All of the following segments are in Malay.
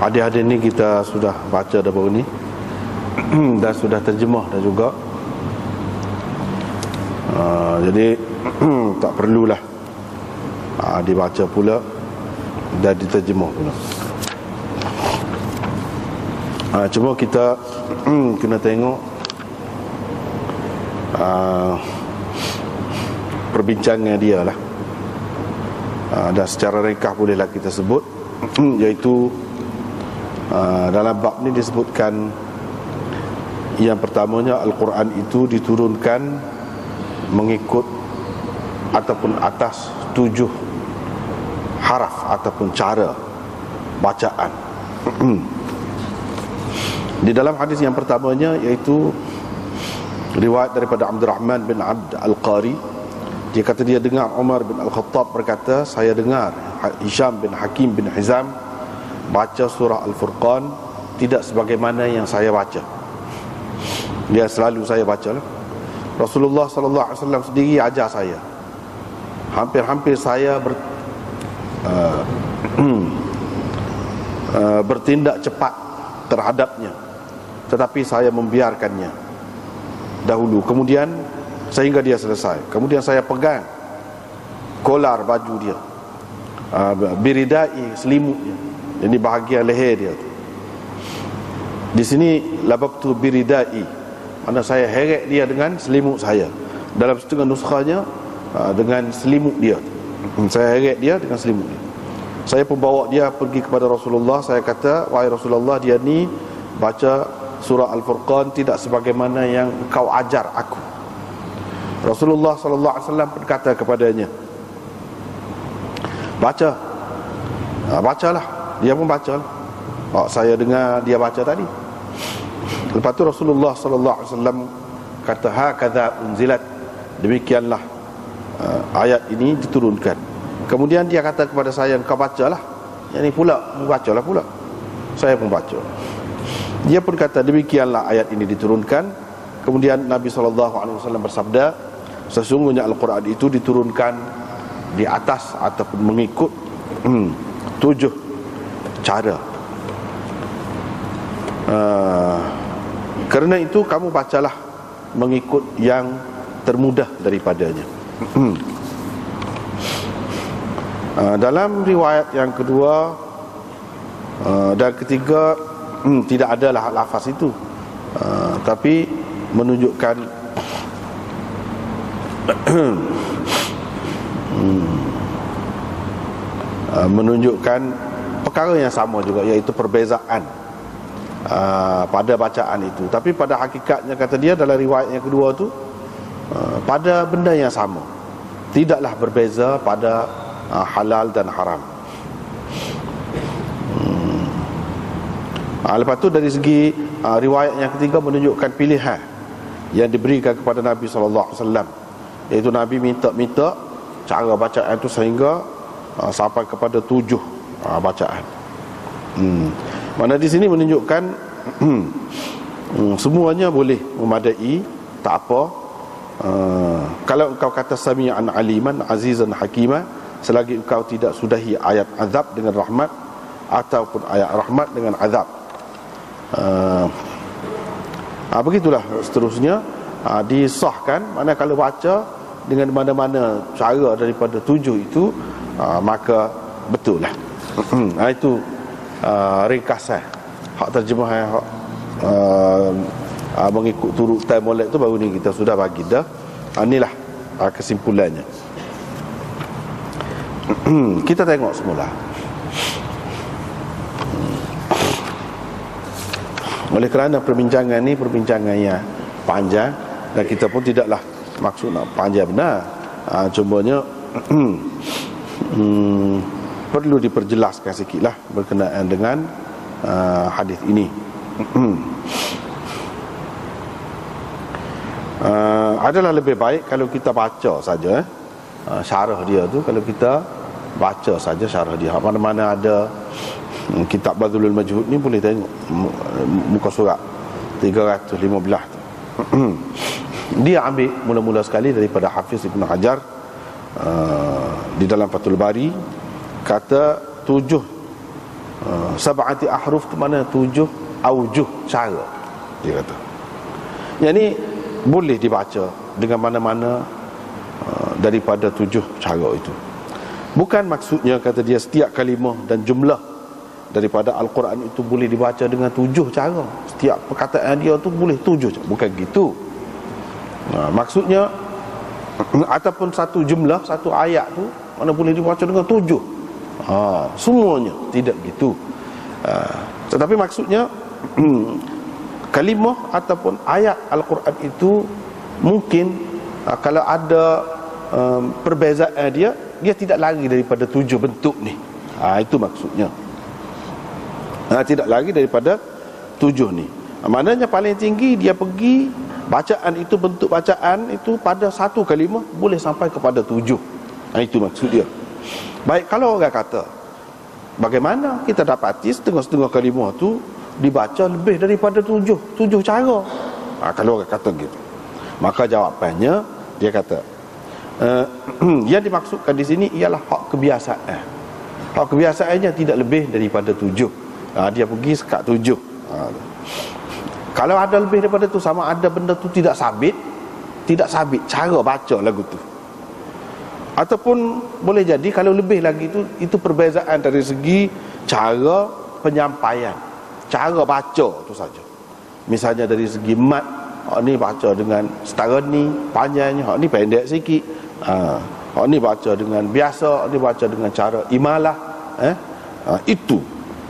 Hadis-hadis ni kita sudah baca dah baru ni dan sudah terjemah dah juga. Jadi tak perlulah dibaca pula dan diterjemah pula. Cuma kita kena tengok perbincangan dia lah. Dan secara ringkas bolehlah kita sebut iaitu dalam bab ni disebutkan yang pertamanya Al-Quran itu diturunkan mengikut ataupun atas 7 haraf ataupun cara bacaan. Di dalam hadis yang pertamanya iaitu riwayat daripada Abdul Rahman bin Abd Al-Qari, dia kata dia dengar Umar bin Al-Khattab berkata, saya dengar Hisham bin Hakim bin Hizam baca surah Al-Furqan tidak sebagaimana yang saya baca. Dia selalu saya baca lah. Rasulullah sallallahu alaihi wasallam sendiri ajar saya. Hampir-hampir saya bertindak cepat terhadapnya, tetapi saya membiarkannya dahulu, kemudian sehingga dia selesai. Kemudian saya pegang kolar baju dia, biridai, selimutnya, ini bahagian leher dia tu. Di sini lababtu biridai, mana saya heret dia dengan selimut saya. Dalam setengah nuskhanya dengan selimut dia. Saya heret dia dengan selimut dia. Saya pun bawa dia pergi kepada Rasulullah. Saya kata, wahai Rasulullah, dia ni baca surah Al-Furqan tidak sebagaimana yang kau ajar aku. Rasulullah sallallahu alaihi wasallam berkata kepadanya, baca. Bacalah. Dia pun baca lah. Saya dengar dia baca tadi. Lepas tu Rasulullah sallallahu alaihi wasallam kata, hakadha unzilat, demikianlah ayat ini diturunkan. Kemudian dia kata kepada saya, kau bacalah. Yang ni pula, bacalah pula. Saya pun baca. Dia pun kata, demikianlah ayat ini diturunkan. Kemudian Nabi sallallahu alaihi wasallam bersabda, sesungguhnya Al-Quran itu diturunkan di atas ataupun mengikut 7 cara. Kerana itu kamu bacalah mengikut yang termudah daripadanya. Dalam riwayat yang kedua dan ketiga tidak adalah lafaz itu, tapi menunjukkan menunjukkan perkara yang sama juga, iaitu perbezaan pada bacaan itu. Tapi pada hakikatnya, kata dia dalam riwayat yang kedua tu, pada benda yang sama, tidaklah berbeza pada halal dan haram. Lepas tu dari segi riwayat yang ketiga menunjukkan pilihan yang diberikan kepada Nabi SAW, iaitu Nabi minta cara bacaan itu sehingga sampai kepada 7 bacaan. Mana di sini menunjukkan semuanya boleh memadai, tak apa. Kalau engkau kata sami'an aliman azizan hakima, selagi engkau tidak sudahi ayat azab dengan rahmat ataupun ayat rahmat dengan azab. Begitulah seterusnya disahkan. Mana kalau baca dengan mana-mana cara daripada 7 itu, maka betul lah. Itu ringkasan hak terjemahan, hak mengikut turutan molek tu baru ni kita sudah bagi dah. Inilah kesimpulannya. Kita tengok semula. Oleh kerana perbincangan ni perbincangan yang panjang, dan kita pun tidaklah maksud nak panjang benar, cumanya perlu diperjelaskan sikitlah berkenaan dengan hadis ini. Adalah lebih baik kalau kita baca saja syarah dia tu. Kalau kita baca saja syarah dia, mana-mana ada kitab Badlul Majhud ni, boleh tengok muka surat 315 tu. Dia ambil mula-mula sekali daripada Hafiz Ibn Hajar di dalam Fathul Bari, kata 7 sab'ati ahruf tu mana 7 aujuh cara, dia kata. Yang ni boleh dibaca dengan mana-mana daripada 7 cara itu. Bukan maksudnya, kata dia, setiap kalimah dan jumlah daripada Al-Quran itu boleh dibaca dengan 7 cara. Setiap perkataan dia tu boleh 7 cara. Bukan gitu. Maksudnya ataupun satu jumlah, satu ayat tu mana boleh dibaca dengan 7. Semuanya tidak gitu. Tetapi maksudnya kalimah ataupun ayat Al-Quran itu mungkin kalau ada perbezaan dia tidak lari daripada 7 bentuk ni. Itu maksudnya. Tidak lari daripada 7 ni. Maknanya paling tinggi dia pergi bacaan itu, bentuk bacaan itu pada satu kalimah boleh sampai kepada 7. Itu maksud dia. Baik, kalau orang kata bagaimana kita dapati setengah-setengah kalimah tu dibaca lebih daripada 7 cara. Kalau orang kata gitu, maka jawapannya dia kata yang dimaksudkan di sini ialah hak kebiasaan. Hak kebiasaannya tidak lebih daripada 7. Dia pergi sekat 7. Kalau ada lebih daripada tu, sama ada benda tu tidak sabit cara baca lagu tu. Ataupun boleh jadi kalau lebih lagi itu perbezaan dari segi cara penyampaian, cara baca tu saja. Misalnya dari segi mat, ni baca dengan setara ni panjangnya, ni pendek sikit. Ni baca dengan biasa, ni baca dengan cara imalah. Itu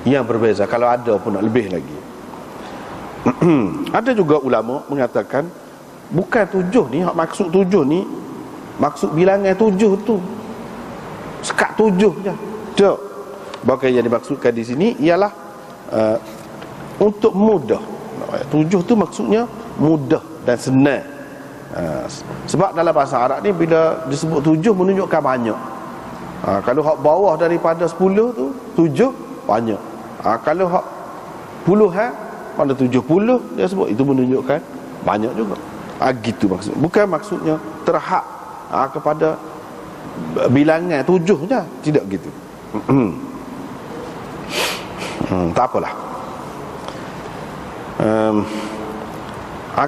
yang berbeza. Kalau ada pun nak lebih lagi. Ada juga ulama mengatakan bukan 7 ni, maksud 7 ni, maksud bilangan 7 tu sekat 7 je. Tak. Bahkan yang dimaksudkan di sini ialah untuk mudah. 7 tu maksudnya mudah dan senang. Sebab dalam bahasa Arab ni bila disebut 7 menunjukkan banyak. Kalau hak bawah daripada 10 tu 7 banyak. Kalau hak puluhan pada 70 dia sebut, itu menunjukkan banyak juga. Gitu maksud. Bukan maksudnya terhad kepada bilangan 7 je. Tidak gitu. Tak apalah.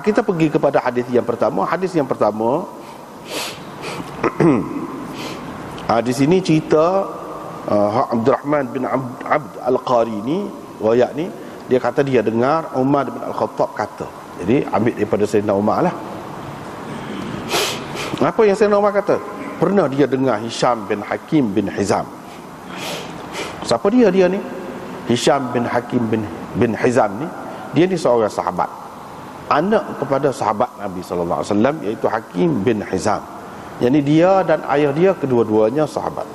Kita pergi kepada hadis yang pertama. Hadis yang pertama di sini cerita Abdurrahman bin Abd Al-Qari ni, riwayat ni, dia kata dia dengar Umar bin Al-Khattab kata. Jadi ambil daripada Sayyidina Umar lah. Apa yang Sayyidina Umar kata? Pernah dia dengar Hisham bin Hakim bin Hizam. Siapa dia ni? Hisham bin Hakim bin Hizam ni, dia ni seorang sahabat, anak kepada sahabat Nabi SAW, iaitu Hakim bin Hizam. Jadi dia dan ayah dia kedua-duanya sahabat.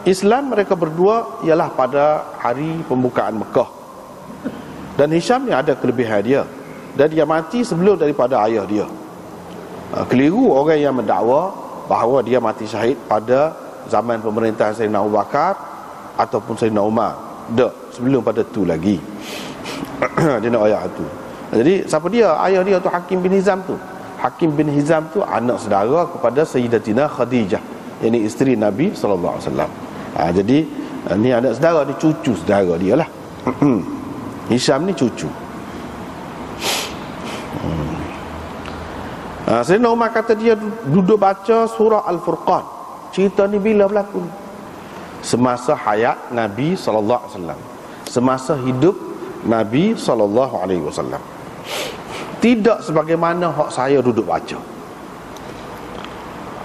Islam mereka berdua ialah pada hari pembukaan Mekah. Dan Hisham ni ada kelebihan dia, dan dia mati sebelum daripada ayah dia. Keliru orang yang mendakwa bahawa dia mati syahid pada zaman pemerintahan Sayyidina Abu Bakar ataupun Sayyidina Umar. Tak, sebelum pada tu lagi. Dia nak ayat tu. Jadi siapa dia? Ayah dia tu Hakim bin Hizam tu. Hakim bin Hizam tu anak saudara kepada Sayyidatina Khadijah, yang ni isteri Nabi SAW. Jadi ni anak saudara, ni cucu saudara dia lah. Hisham ni cucu. Sayyidina Umar kata dia duduk baca surah Al-Furqan. Cerita ni bila berlaku? Semasa hayat Nabi SAW, semasa hidup Nabi SAW. Tidak sebagaimana hak saya duduk baca.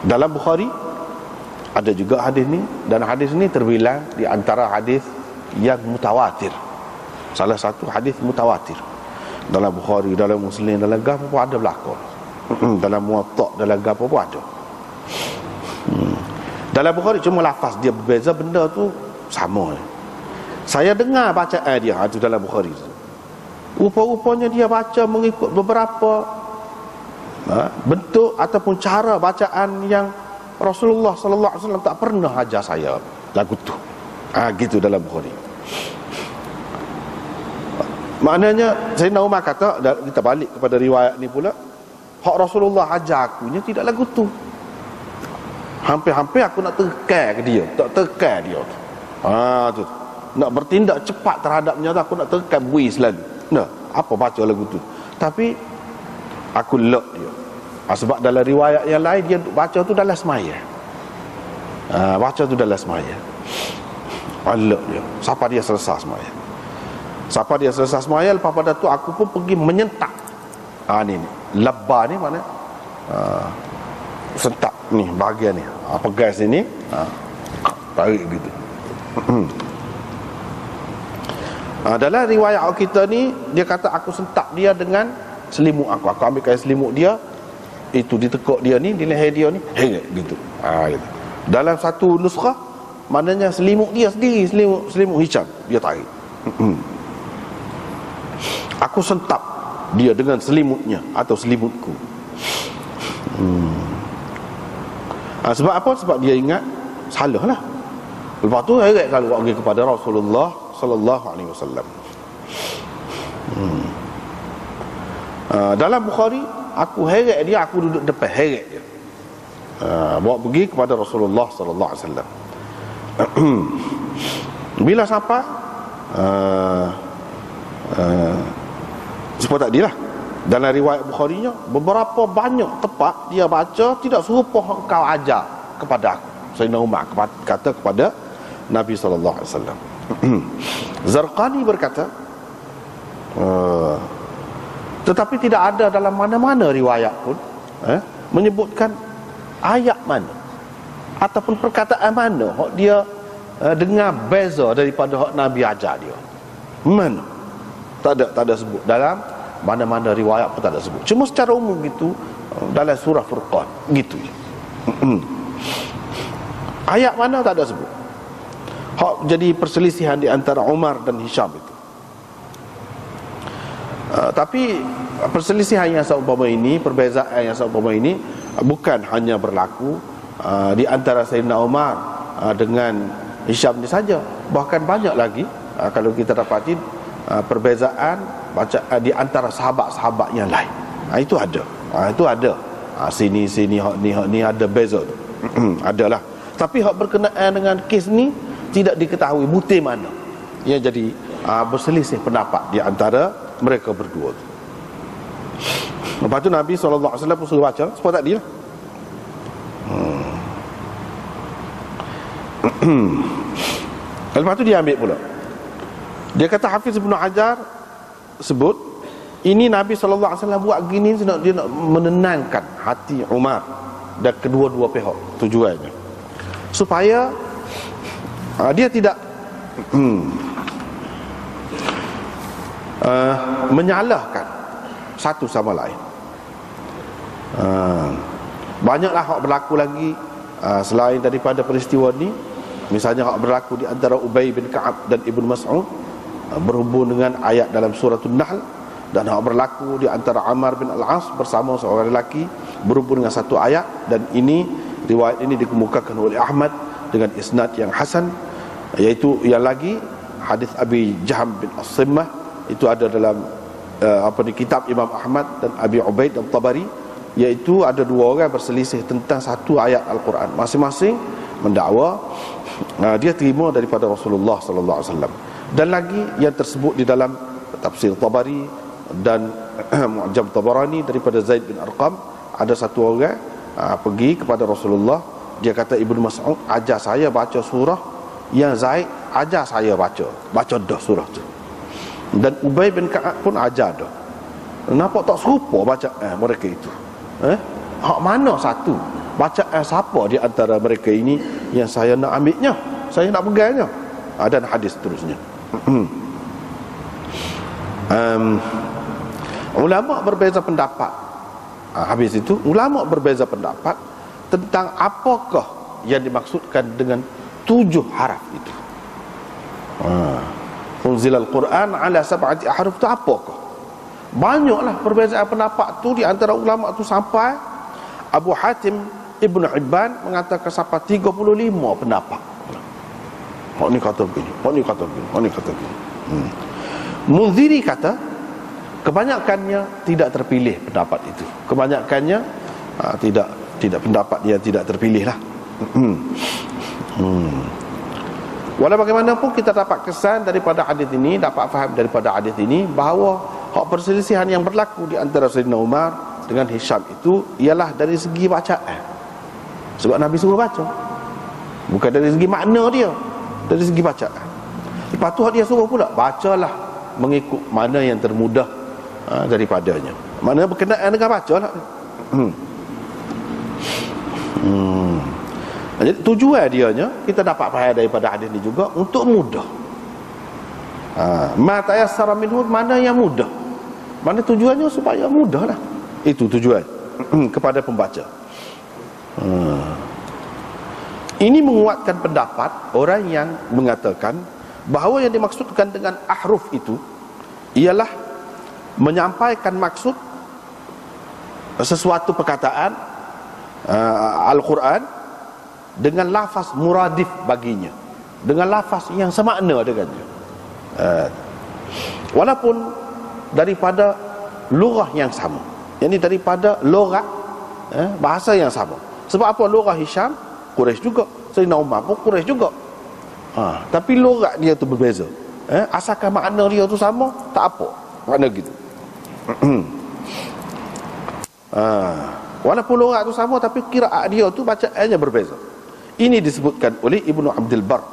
Dalam Bukhari ada juga hadis ni, dan hadis ni terbilang di antara hadis yang mutawatir. Salah satu hadis mutawatir. Dalam Bukhari, dalam Muslim, dalam Ghaf pun ada belakang. Dalam Muwatta, dalam Ghaf pun ada. Dalam Bukhari cuma lafaz dia berbeza, benda tu sama. Saya dengar bacaan dia itu dalam Bukhari. Rupa-rupanya dia baca mengikut beberapa bentuk ataupun cara bacaan yang Rasulullah SAW tak pernah ajar saya lagu tu. Gitu dalam Bukhari. Maknanya Sayyidina Umar kata, kita balik kepada riwayat ni pula, Hak Rasulullah ajar akunya tidak lagu tu. Hampir-hampir aku nak tekan ke dia, tak tekan dia tu. Tu. Nak bertindak cepat terhadapnya tu, aku nak tekan bui selalu. Nah, apa baca lagu tu. Tapi aku lock dia. Sebab dalam riwayat yang lain dia baca tu dalam semaya. Baca tu dalam semaya. Lock dia. Siapa dia selesai semaya. Siapa dia selesai semaya, lepas pada tu aku pun pergi menyentak. Ni labba ni mana? Sentak ni bahagian ni. Pegas sini, tarik gitu. Dalam riwayat kita ni, dia kata aku sentak dia dengan selimut aku. Aku ambil kain selimut dia, itu ditekuk dia ni, di leher dia ni, heret gitu. Gitu. Dalam satu nuskhah, maknanya selimut dia sendiri, selimut Hisham, dia tarik. Aku sentak dia dengan selimutnya atau selimutku. Sebab apa? Sebab dia ingat salah lah. Lepas tu heret kalau pergi kepada Rasulullah sallallahu alaihi wasallam. Dalam Bukhari, aku heret dia, aku duduk depan heret dia. Bawa pergi kepada Rasulullah sallallahu alaihi wasallam. Bila sampai seperti tadilah dalam riwayat Bukharinya, beberapa banyak tempat dia baca tidak serupa engkau ajar kepada aku. Sayyidina Umar kata kepada Nabi sallallahu alaihi wasallam. Zarqani berkata, tetapi tidak ada dalam mana-mana riwayat pun menyebutkan ayat mana ataupun perkataan mana hak dia dengar beza daripada hak Nabi ajar dia. Mana? Tak ada sebut dalam mana-mana riwayat pun tak ada sebut. Cuma secara umum gitu dalam surah Furqan gitu je. Ayat mana tak ada sebut. Hak jadi perselisihan di antara Umar dan Hisham itu. Tapi perselisihan yang seumpama ini, perbezaan yang seumpama ini bukan hanya berlaku di antara Sayyidina Umar dengan Hisham ni saja. Bahkan banyak lagi kalau kita dapati perbezaan bacaan di antara sahabat-sahabat yang lain. Itu ada. Itu ada. Sini hak ni ada beza tu. Adalah. Tapi hak berkenaan dengan kes ni tidak diketahui butir mana. Ia jadi berselisih pendapat di antara mereka berdua tu. Lepas tu Nabi SAW pun suruh baca seperti tadi lah. Lepas tu dia ambil pula. Dia kata Hafiz Ibn Hajar sebut, ini Nabi SAW buat gini dia nak menenangkan hati Umar dan kedua-dua pihak. Tujuannya supaya dia tidak menyalahkan satu sama lain. Banyaklah hak berlaku lagi selain daripada peristiwa ni. Misalnya hak berlaku di antara Ubay bin Ka'ab dan Ibnu Mas'ud berhubung dengan ayat dalam surah An-Nahl, dan hak berlaku di antara Ammar bin Al-As bersama seorang lelaki berhubung dengan satu ayat. Dan ini riwayat ini dikemukakan oleh Ahmad dengan isnad yang hasan, iaitu yang lagi hadis Abi Jahm bin As-Simmah, itu ada dalam di kitab Imam Ahmad dan Abi Ubaid dan Tabari, iaitu ada dua orang berselisih tentang satu ayat Al-Quran. Masing-masing mendakwa dia terima daripada Rasulullah sallallahu alaihi wasallam. Dan lagi yang tersebut di dalam tafsir Tabari dan Mu'jam Tabarani daripada Zaid bin Arqam, ada satu orang pergi kepada Rasulullah, dia kata Ibnu Mas'ud ajar saya baca surah yang Zaid ajar saya baca dah surah tu. Dan Ubay bin Ka'ab pun ajar dah. Nampak tak serupa bacaan mereka itu? Hak mana satu? Bacaan siapa di antara mereka ini yang saya nak ambilnya, saya nak pegangnya? Dan hadis seterusnya. Ulama berbeza pendapat. Habis itu ulama berbeza pendapat tentang apakah yang dimaksudkan dengan 7 haraf itu. Unzilal Quran ala 7 ahruf itu apakah? Banyaklah perbezaan pendapat tu di antara ulama tu, sampai Abu Hatim Ibn Hibban mengatakan sampai 35 pendapat. Hak ni kata begini, hak ni kata begini, hak ni kata begini. Munziri kata Kebanyakannya tidak terpilih pendapat itu. Kebanyakannya tidak pendapat dia tidak terpilih lah. Walau bagaimanapun kita dapat kesan daripada hadis ini, dapat faham daripada hadis ini bahawa hak perselisihan yang berlaku di antara Sayyidina Umar dengan Hisham itu ialah dari segi bacaan. Sebab Nabi suruh baca. Bukan dari segi makna dia, dari segi bacaan. Lepas tu dia suruh pula bacalah mengikut mana yang termudah daripadanya. Mana berkenaan dengan bacalah. Jadi tujuan dianya kita dapat faham daripada hadis ini juga untuk mudah. Ma tayassara minhu, mana yang mudah. Mana tujuannya supaya mudahlah. Itu tujuan kepada pembaca. Ini menguatkan pendapat orang yang mengatakan bahawa yang dimaksudkan dengan ahruf itu ialah menyampaikan maksud sesuatu perkataan Al-Quran dengan lafaz muradif baginya, dengan lafaz yang semakna dengannya, walaupun daripada lugah yang sama, yakni daripada logat bahasa yang sama. Sebab apa? Lugah Hisham Quraisy juga, Sayyidina Umar pun Quraisy juga, tapi logat dia tu berbeza. Asalkan makna dia tu sama, tak apa, makna gitu. Walaupun logat tu sama, tapi qiraat dia tu bacaannya berbeza. Ini disebutkan oleh Ibnu Abdul Bar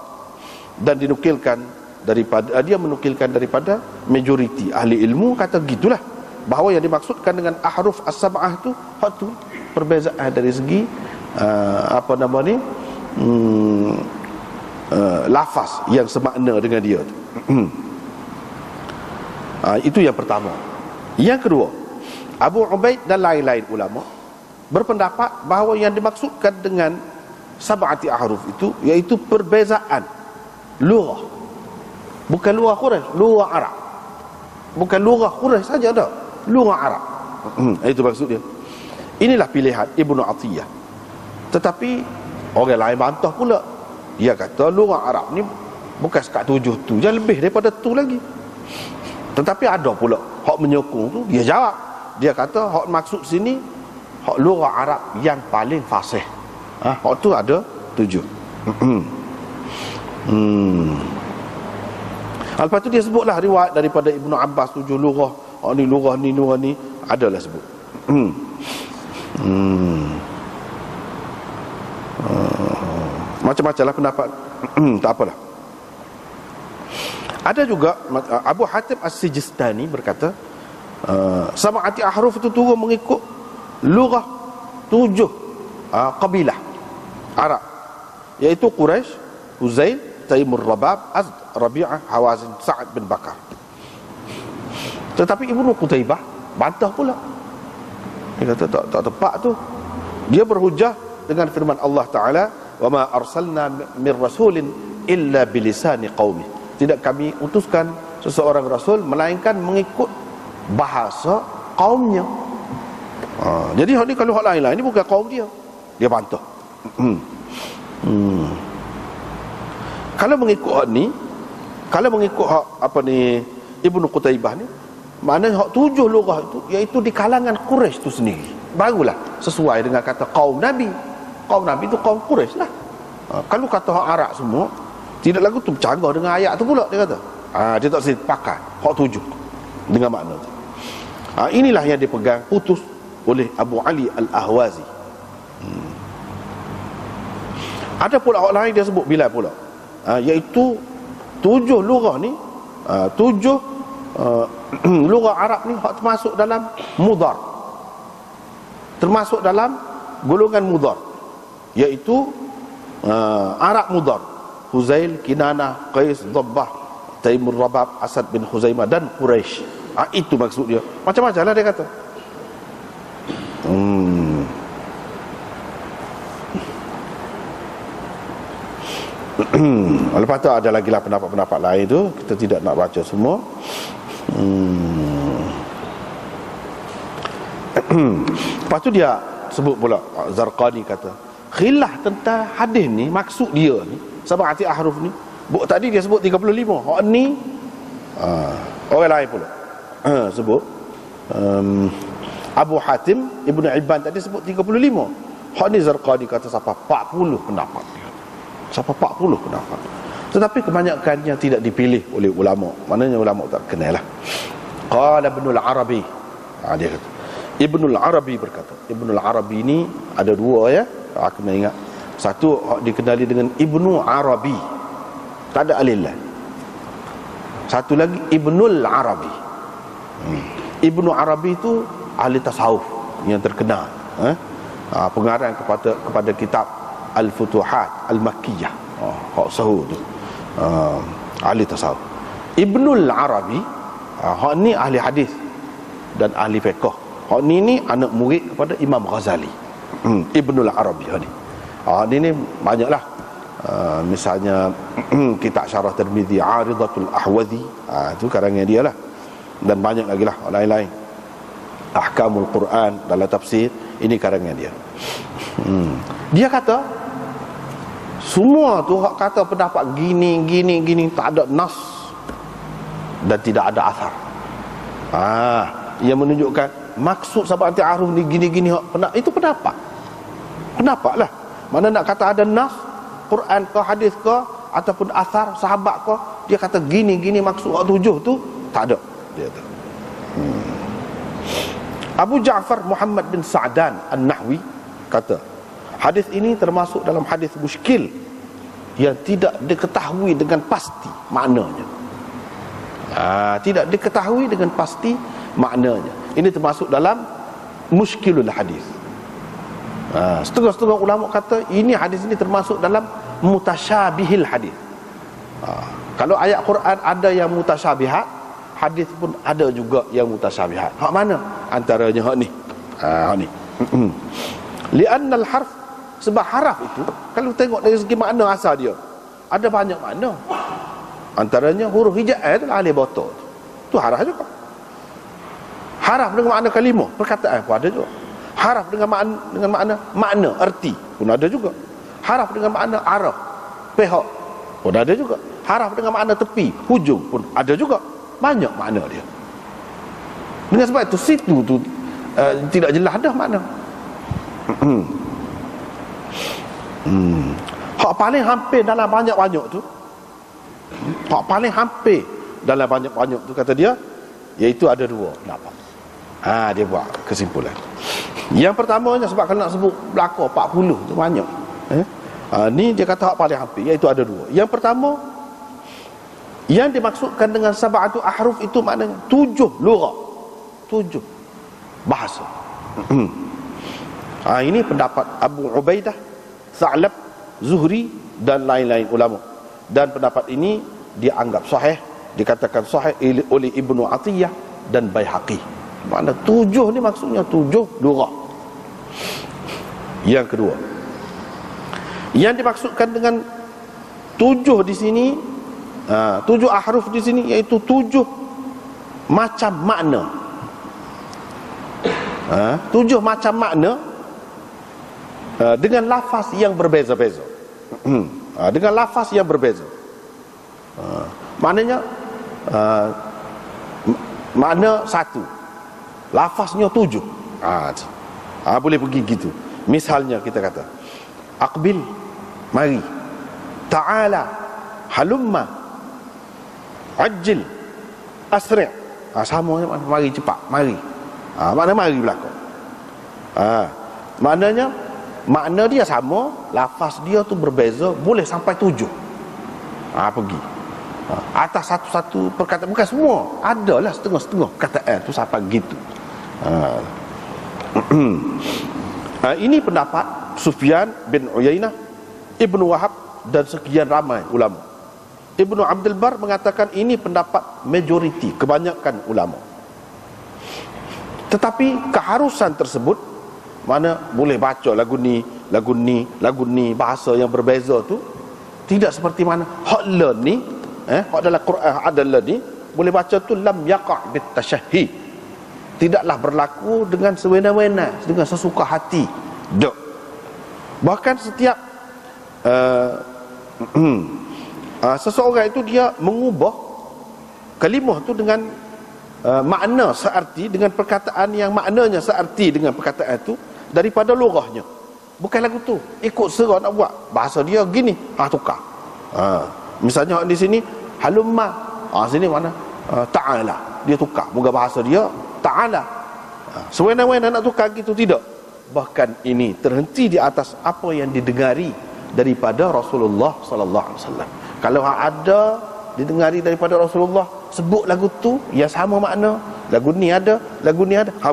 dan dinukilkan daripada dia menukilkan daripada majoriti ahli ilmu kata gitulah, bahawa yang dimaksudkan dengan ahruf as-sab'ah tu hak tu perbezaan dari segi lafaz yang semakna dengan dia tu. Itu yang pertama. Yang kedua, Abu Ubaid dan lain-lain ulama berpendapat bahawa yang dimaksudkan dengan sab'ati ahruf itu iaitu perbezaan lughah. Bukan lughah Quraisy, lughah Arab. Bukan lughah Quraisy saja dah, lughah Arab. Itu maksud dia. Inilah pilihan Ibnu Athiyah. Tetapi orang lain bantah pula. Dia kata lughah Arab ni bukan sekat 7 tu, dia lebih daripada tu lagi. Tetapi ada pula hak menyokong tu, dia jawab. Dia kata hak maksud sini hak lughah Arab yang paling fasih. Hak tu ada 7. Lepas tu dia sebutlah riwayat daripada Ibnu Abbas 7 lughah. Ni lughah ni adalah sebut. Macam-macam lah pendapat. Tak apalah. Ada juga Abu Hatim As-Sijistani berkata sab'ati ahruf itu turun mengikut lughah 7 kabilah Arab, iaitu Quraisy, Huzail, Taimur Rabab, Azd, Rabi'ah, Hawazin, Sa'ad bin Bakar. Tetapi Ibnu Qutaibah bantah pula. Dia kata tak tepat tu. Dia berhujah dengan firman Allah Ta'ala, wa ma arsalna min rasulin illa bilisani qaumi. Tidak kami utuskan seseorang rasul melainkan mengikut bahasa kaumnya. Jadi hak ni kalau hak lain-lain ni bukan kaum dia. Dia bantah. Kalau mengikut hak ni, kalau mengikut hak Ibnu Qutaibah ni, maknanya hak 7 lughah itu iaitu di kalangan Quraisy tu sendiri. Barulah sesuai dengan kata kaum Nabi. Kaum Nabi tu kaum Quraisy lah. Kalau kata hak Arab semua, tidak lagu tu bercanggah dengan ayat tu pula, dia kata. Dia tak sepakat hak 7 dengan makna tu. Inilah yang dipegang putus oleh Abu Ali Al-Ahwazi. Ada pula hak lain dia sebut bila pula, iaitu 7 lughah ni, 7 lughah Arab ni hak termasuk dalam mudhar, termasuk dalam golongan mudhar, iaitu Arab mudhar, Huzail, Kinanah, Qais, Dhabbah, Taimur Rabab, Asad bin Khuzaimah dan Quraisy. Itu maksud dia. Macam-macam lah dia kata. Lepas tu ada lagi lah pendapat-pendapat lain tu, kita tidak nak baca semua. Lepas tu dia sebut pula, Zarqani kata khilaf tentang hadis ni, maksud dia ni sab'ati ahruf ni. Tadi dia sebut 35, hak ni orang lain pula sebut Abu Hatim, Ibnu Hibban tadi sebut 35. Hak ni Zarqani kata sampai 40 pendapat. Sampai 40 pendapat. Tetapi kebanyakannya tidak dipilih oleh ulama. Maknanya ulama tak kenal lah. Qala Ibnul Arabi. Dia kata. Ibnul Arabi berkata. Ibnul Arabi ni ada dua ya. Aku kena ingat. Satu dikenali dengan Ibnu Arabi. Tak ada alif lam. Satu lagi Ibnul Arabi. Ibnu Arabi itu ahli tasawuf yang terkenal. Pengarang kepada kitab Al-Futuhat Al-Makkiyah. Hak sahur tu. Ahli tasawuf. Ibnul Arabi, hak ni ahli hadis dan ahli fiqh. Hak ni anak murid kepada Imam Ghazali. Ibnul Arabi hak ni. Ni banyaklah. Misalnya kitab Syarah Tirmizi Aridatul Ahwazi, itu karangan dia lah. Dan banyak lagi lah lain-lain. Ahkamul Quran dalam tafsir, ini karangan dia. Dia kata semua tu hak kata pendapat gini tak ada nas dan tidak ada asar. Yang menunjukkan maksud sahabat anti-aruf ni gini itu pendapat. Pendapat lah. Mana nak kata ada nas, Quran ke hadis ke ataupun asar sahabat ke, dia kata gini maksud hak tujuh tu tak ada. Dia kata. Abu Ja'far Muhammad bin Sa'dan An-Nahwi kata, hadis ini termasuk dalam hadis muskil yang tidak diketahui dengan pasti maknanya. Tidak diketahui dengan pasti maknanya. Ini termasuk dalam muskilul hadis. Setengah-setengah ulama kata ini hadis ini termasuk dalam mutasyabihil hadis. Kalau ayat Quran ada yang mutasyabihat, hadis pun ada juga yang mutasyabihat. Hak mana? Antaranya hak ni. Hak ni. Li'anna al-harf, sebab haraf itu kalau tengok dari segi makna asal dia ada banyak makna. Antaranya huruf hija'i itu alif bata. Tu haraf juga. Haraf dengan makna kalimah, perkataan pun ada juga. Haraf dengan makna erti pun ada juga. Haraf dengan makna araf, pihak pun ada juga. Haraf dengan makna tepi, hujung pun ada juga. Banyak makna dia. Dengan sebab itu situ tu tidak jelas dah makna. Hak paling hampir dalam banyak-banyak tu, hak paling hampir dalam banyak-banyak tu kata dia, iaitu ada dua. Nampak? Dia buat kesimpulan. Yang pertamanya, sebab kalau nak sebut belakang 40 tu banyak. Ni dia kata hak paling hampir, iaitu ada dua. Yang pertama, yang dimaksudkan dengan sab'atu ahruf itu maknanya 7 lughat, 7 bahasa. Ini pendapat Abu Ubaidah, Sa'lab, Zuhri dan lain-lain ulama. Dan pendapat ini dianggap sahih, dikatakan sahih oleh Ibnu Atiyah dan Baihaqi. Makna 7 ni maksudnya 7 lughat. Yang kedua, yang dimaksudkan dengan 7 di sini, 7 ahruf di sini, iaitu 7 macam makna. 7 macam makna dengan lafaz yang berbeza-beza. Dengan lafaz yang berbeza. Maknanya makna satu, lafaznya 7. Boleh pergi gitu. Misalnya kita kata aqbil, mari. Ta'ala, halumma, ajil, asri'. Sama makna mari, cepat, mari. Makna mari belakang. Maknanya makna dia sama, lafaz dia tu berbeza, boleh sampai 7. Pergi atas satu-satu perkataan, bukan semua, adalah setengah-setengah perkataan tu sampai gitu. Ini pendapat Sufyan bin Uyainah, Ibnu Wahab dan sekian ramai ulama. Ibnu Abdul Bar mengatakan ini pendapat majoriti, kebanyakan ulama. Tetapi keharusan tersebut, mana boleh baca lagu ni, bahasa yang berbeza tu, tidak seperti mana hak ni, hak dalam Quran adalah ni, boleh baca tu lam yaqa' bit tashahhi, tidaklah berlaku dengan sewena-wena, dengan sesuka hati. Bahkan setiap seseorang itu dia mengubah kalimah tu dengan makna searti dengan perkataan yang maknanya searti dengan perkataan itu daripada lughahnya. Bukan lagu tu ikut serah nak buat bahasa dia gini, tukar. Misalnya di sini halumma, sini mana ta'ala, dia tukar muka bahasa dia ta'ala. Sewenang-wenang nak tukar gitu, tidak. Bahkan ini terhenti di atas apa yang didengari daripada Rasulullah sallallahu alaihi wasallam. Kalau ada didengari daripada Rasulullah, sebut lagu tu yang sama makna, lagu ni ada,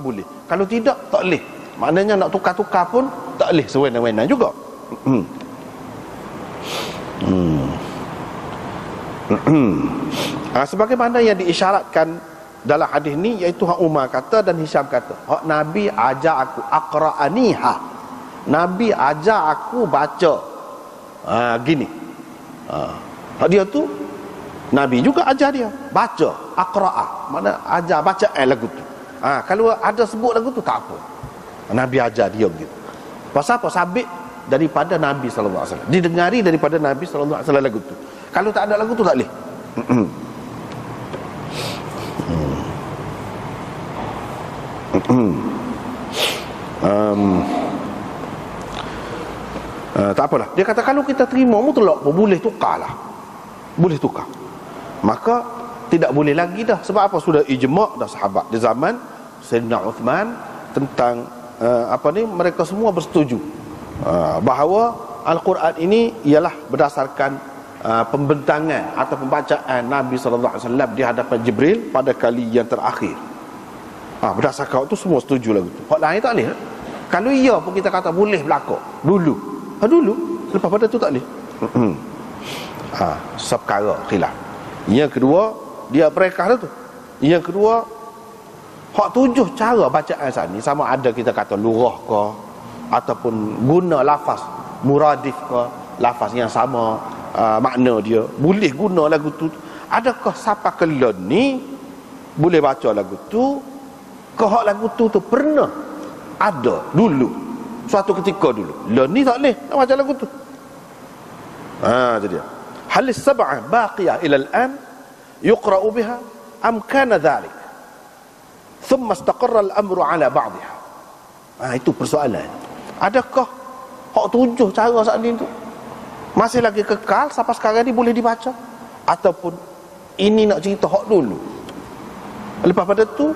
boleh. Kalau tidak, tak boleh. Maknanya nak tukar-tukar pun tak boleh sewenang-wenang juga. Sebagaimana yang diisyaratkan dalam hadis ni, iaitu hak Umar kata dan Hisham kata, hak Nabi ajar aku aqra'aniha, Nabi ajar aku baca gini. Hak dia tu Nabi juga ajar dia baca, aqra'a mana ajar baca lagu tu. Kalau ada sebut lagu tu tak apa, Nabi ajar dia begitu. Pasal apa? Sabit daripada Nabi sallallahu alaihi wasallam, didengari daripada Nabi sallallahu alaihi wasallam lagu tu. Kalau tak ada lagu tu tak boleh. Tak apalah. Dia kata kalau kita terima mutlak pun boleh tukarlah. Boleh tukar. Maka tidak boleh lagi dah. Sebab apa? Sudah ijma' dah sahabat di zaman Sayyidina Uthman tentang mereka semua bersetuju bahawa Al-Quran ini ialah berdasarkan pembentangan atau pembacaan Nabi SAW di hadapan Jibril pada kali yang terakhir. Berdasarkan itu semua setuju lagu tu. Hak lain tak boleh. Kalau iya pun kita kata boleh berlaku dulu. Lepas pada tu tak boleh. Seperkara khilaf. Yang kedua, dia berekah tu. Yang kedua, hak tujuh cara bacaan saat ni, sama ada kita kata lughah ke ataupun guna lafaz muradif ke, lafaz yang sama makna dia, boleh guna lagu tu. Adakah siapa kelon ni boleh baca lagu tu? Ke hak lagu tu pernah ada dulu, suatu ketika dulu. Lon ni tak boleh nak baca lagu tu. Jadi hal as-sab'ah baqiyah ila al-an yuqra'u biha am kana dhalik thumma istaqarra al-amru ala ba'dihha. Itu persoalan. Adakah hak tujuh cara saat ni tu masih lagi kekal sampai sekarang ni boleh dibaca, ataupun ini nak cerita hak dulu, lepas pada tu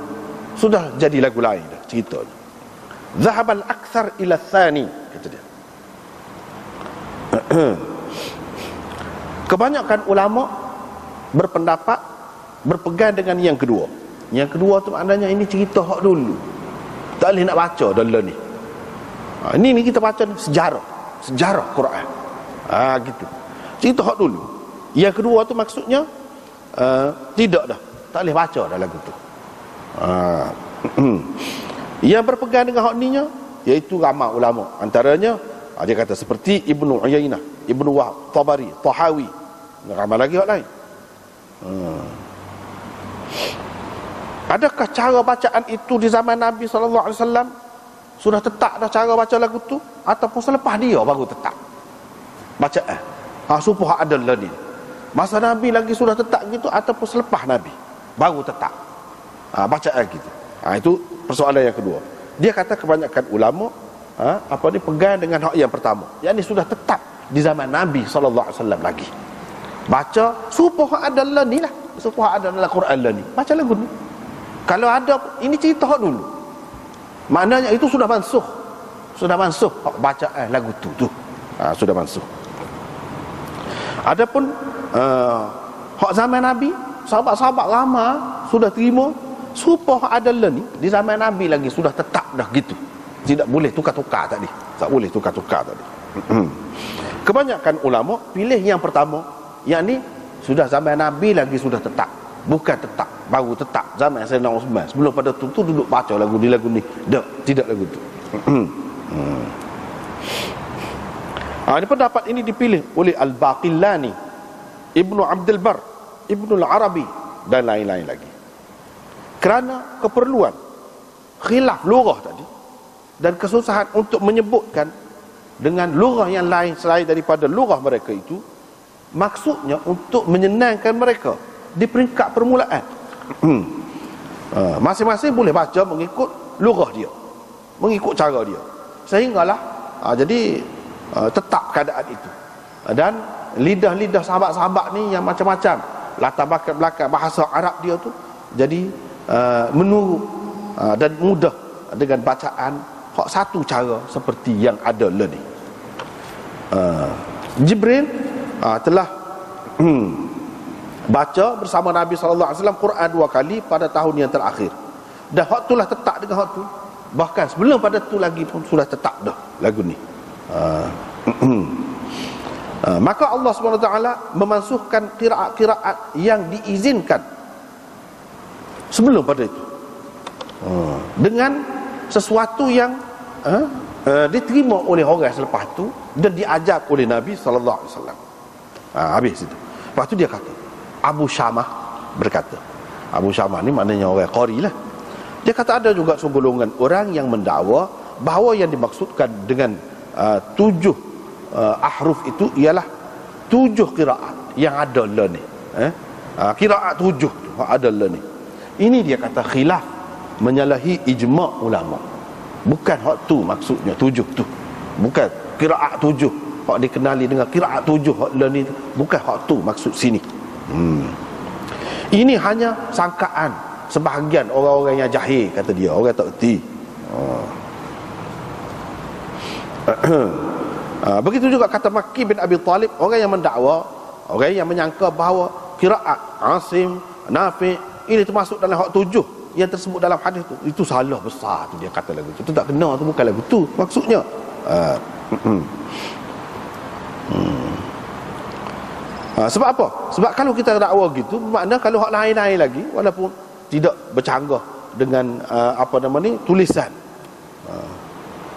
sudah jadi lagu lain dah ceritanya. Zahabal akthar ila thani, kata dia. Kebanyakan ulama berpendapat berpegang dengan yang kedua. Yang kedua tu maknanya ini cerita hak dulu, tak boleh nak baca dalam ni. Ini kita baca sejarah Quran. Gitu. Cerita hak dulu. Yang kedua tu maksudnya tidak dah, tak boleh baca dalam lagu tu. Yang berpegang dengan hak ninya iaitu ramai ulama. Antaranya dia kata seperti Ibnu Uyainah, Ibnu Wahab, Tabari, Tahawi, ramai lagi hak lain. Adakah cara bacaan itu di zaman Nabi SAW sudah tetap dah cara baca lagu tu, ataupun selepas dia baru tetap bacaan? Supaya ada lagi masa Nabi lagi sudah tetap gitu, ataupun selepas Nabi baru tetap bacaan gitu. Itu persoalan yang kedua. Dia kata kebanyakan ulama pegang dengan hak yang pertama, yang ini sudah tetap di zaman Nabi SAW lagi baca supaya ada ni lah, supaya ada dalam Quran lah ni, baca lagu ni. Kalau ada ini cerita hak dulu, maknanya itu sudah mansuh bacaan lagu tu sudah mansuh. Adapun hak zaman Nabi, sahabat-sahabat lama sudah terima supaya ada ni di zaman Nabi lagi sudah tetap dah gitu, tidak boleh tukar-tukar tadi, tak boleh tukar-tukar tadi. Kebanyakan ulama pilih yang pertama, yang ni sudah zaman Nabi lagi sudah tetap, bukan tetap baru tetap zaman Sayyidina Uthman. Sebelum pada tu duduk baca lagu ni tidak lagu tu. Ini pendapat ini dipilih oleh Al-Baqillani, Ibnu Abdul Bar, Ibnu Al-Arabi dan lain-lain lagi, kerana keperluan khilaf lughah tadi dan kesusahan untuk menyebutkan dengan lughah yang lain selain daripada lughah mereka itu. Maksudnya untuk menyenangkan mereka di peringkat permulaan. Masing-masing boleh baca mengikut lugah dia, mengikut cara dia, sehinggalah jadi tetap keadaan itu. Dan lidah-lidah sahabat-sahabat ni yang macam-macam latar belakang bahasa Arab dia tu, jadi menurut dan mudah dengan bacaan hak satu cara seperti yang ada ni. Jibril telah baca bersama Nabi SAW Quran 2 kali pada tahun yang terakhir, dan hak tu lah tetap dengan hak tu. Bahkan sebelum pada tu lagi pun sudah tetap dah lagu ni. Maka Allah SWT memansuhkan qiraat-qiraat yang diizinkan sebelum pada itu dengan sesuatu yang diterima oleh orang selepas tu dan diajar oleh Nabi SAW. Habis itu. Lepas tu dia kata, Abu Syamah berkata, Abu Syamah ni maknanya orang qari lah. Dia kata ada juga segolongan orang yang mendakwa bahawa yang dimaksudkan dengan 7 ahruf itu ialah 7 qiraat yang ada lah ni. Qiraat 7 tu ada lah ni. Ini dia kata khilaf, menyalahi ijma' ulama. Bukan hak tu maksudnya 7 tu. Bukan qiraat 7 hak dikenali dengan qiraat 7 hak lah ni, bukan hak tu maksud sini. Ini hanya sangkaan sebahagian orang-orang yang jahil, kata dia, orang tak erti. Begitu juga kata Makki bin Abi Talib, orang yang mendakwa, orang yang menyangka bahawa qiraat Asim, Nafi' ini termasuk dalam hak 7 yang tersebut dalam hadis tu, itu salah besar tu. Dia kata lagu tu tak kena, tu bukan lagu tu maksudnya. Sebab apa? Sebab kalau kita dakwa gitu, bermakna kalau hak lain-lain lagi, walaupun tidak bercanggah dengan tulisan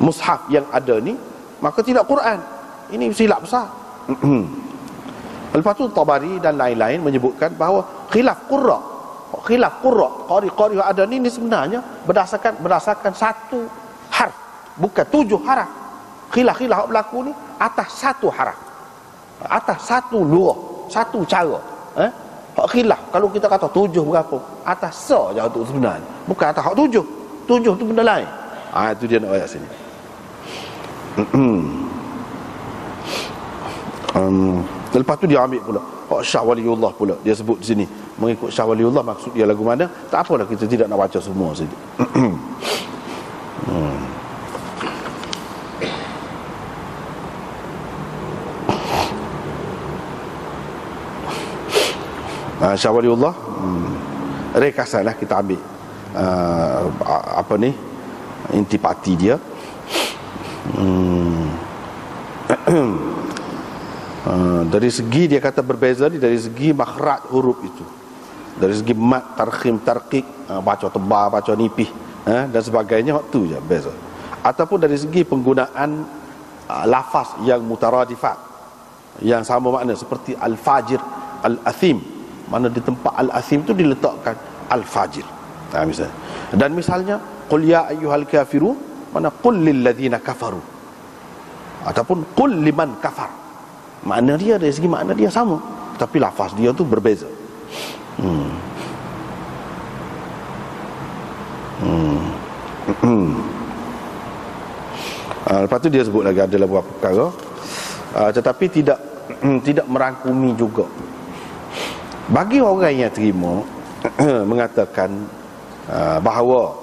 mushaf yang ada ni, maka tidak Quran. Ini silap besar. Lepas tu Tabari dan lain-lain menyebutkan bahawa khilaf qurra, qari-qari yang ada ni sebenarnya berdasarkan satu harf, bukan 7 haraf. Khilaf berlaku ni atas satu haraf, atas satu lurah, satu cara. Hak khilaf kalau kita kata 7 berapa, atas saja tu sebenarnya, bukan atas hak 7. 7 tu benda lain. Itu dia nak ayat sini. Lepas tu dia ambil pula hak Syah Waliullah pula, dia sebut di sini mengikut Syah Waliullah, maksud dia lagu mana. Tak apalah, kita tidak nak baca semua saja. Syah Waliullah, rekasanlah kita ambil intipati dia. Dari segi dia kata berbeza ni, dari segi makhraj huruf itu, dari segi mat, tarkhim, tarqiq, baca tebal, baca nipih, dan sebagainya, waktu je beza. Ataupun dari segi penggunaan lafaz yang mutaradifat, yang sama makna, seperti al-fajir, al-athim, mana di tempat al-athim tu diletakkan al-fajir, misalnya. Dan misalnya qul ya ayyuhal kafirun, mana qul lil ladzina kafaru, ataupun qul liman kafar. Makna dia, dari segi makna dia sama, tapi lafaz dia tu berbeza. Lepas tu dia sebut lagi ada beberapa perkara, tetapi tidak merangkumi juga. Bagi orang yang terima mengatakan bahawa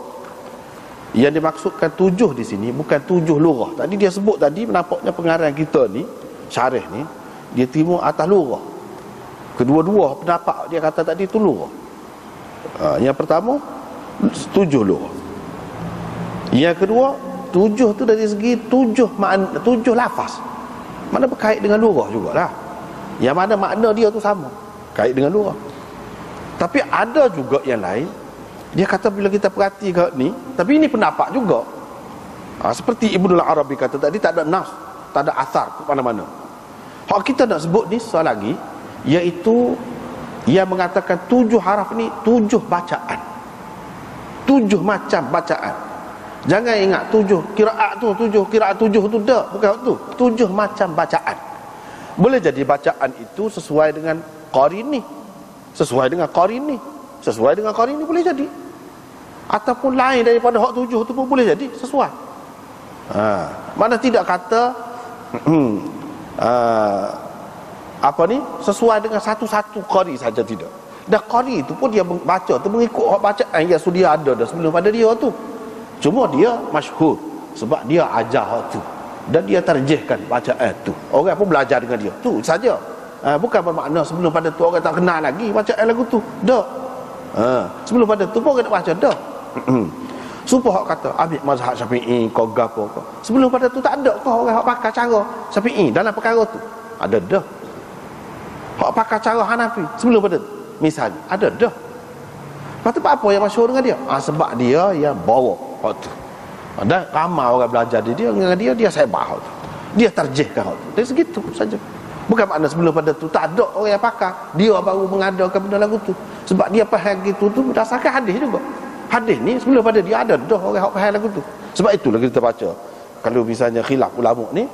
yang dimaksudkan 7 di sini bukan 7 lurah. Tadi dia sebut tadi, nampaknya pengarang kita ni, syarih ni, dia terima atas lurah. Kedua-dua pendapat dia kata tadi tu lurah. Yang pertama 7 lurah. Yang kedua 7 tu dari segi 7 makna, 7 lafaz, mana berkait dengan lurah jugalah. Yang mana makna dia tu sama, kait dengan lurah. Tapi ada juga yang lain, dia kata bila kita perhati kat ni, tapi ini pendapat juga. Seperti Ibnul Arabi kata tadi, tak ada nas, tak ada asar ke mana-mana. Hak kita nak sebut ni soal lagi, iaitu yang mengatakan 7 haraf ni 7 bacaan, 7 macam bacaan. Jangan ingat 7 qiraat tu, 7 qiraat 7 tu dah, bukan tu. 7 macam bacaan. Boleh jadi bacaan itu sesuai dengan qari ni, sesuai dengan qari ni, sesuai dengan qari ni, boleh jadi. ataupun lain daripada hak 7 tu pun boleh jadi sesuai. Mana tidak kata sesuai dengan satu-satu qari saja, tidak. Dah qari itu pun dia baca tu mengikut hak bacaan yang sudah ada dah sebelum pada dia tu. Cuma dia masyhur sebab dia ajar hak tu dan dia tarjihkan bacaan tu. Orang pun belajar dengan dia. Tu saja. Bukan bermakna sebelum pada tu orang tak kenal lagi bacaan lagu tu. Dak. Sebelum pada tu pun orang nak baca dak. Supaya hak kata ambil mazhab Syafi'i kau gapo kau. Sebelum pada tu tak ada kau orang hak pakai cara Syafi'i dalam perkara tu. Ada dah. Hak pakai cara Hanafi sebelum pada tu. Misalnya ada dah. Lepas tu apa yang masyhur dengan dia? Sebab dia yang bawa hak tu. Dan ramai orang belajar dengan dia sebab hak tu. Dia tarjihkan hak tu. Dari segitu saja. Bukan makna sebelum pada tu tak ada orang yang pakar, dia baru mengadakan benda lagu tu. Sebab dia faham gitu tu berdasarkan hadis juga. Hadis ni sebelum pada dia ada dah orang yang faham lagu tu. Sebab itulah kita baca kalau misalnya khilaf ulama ni,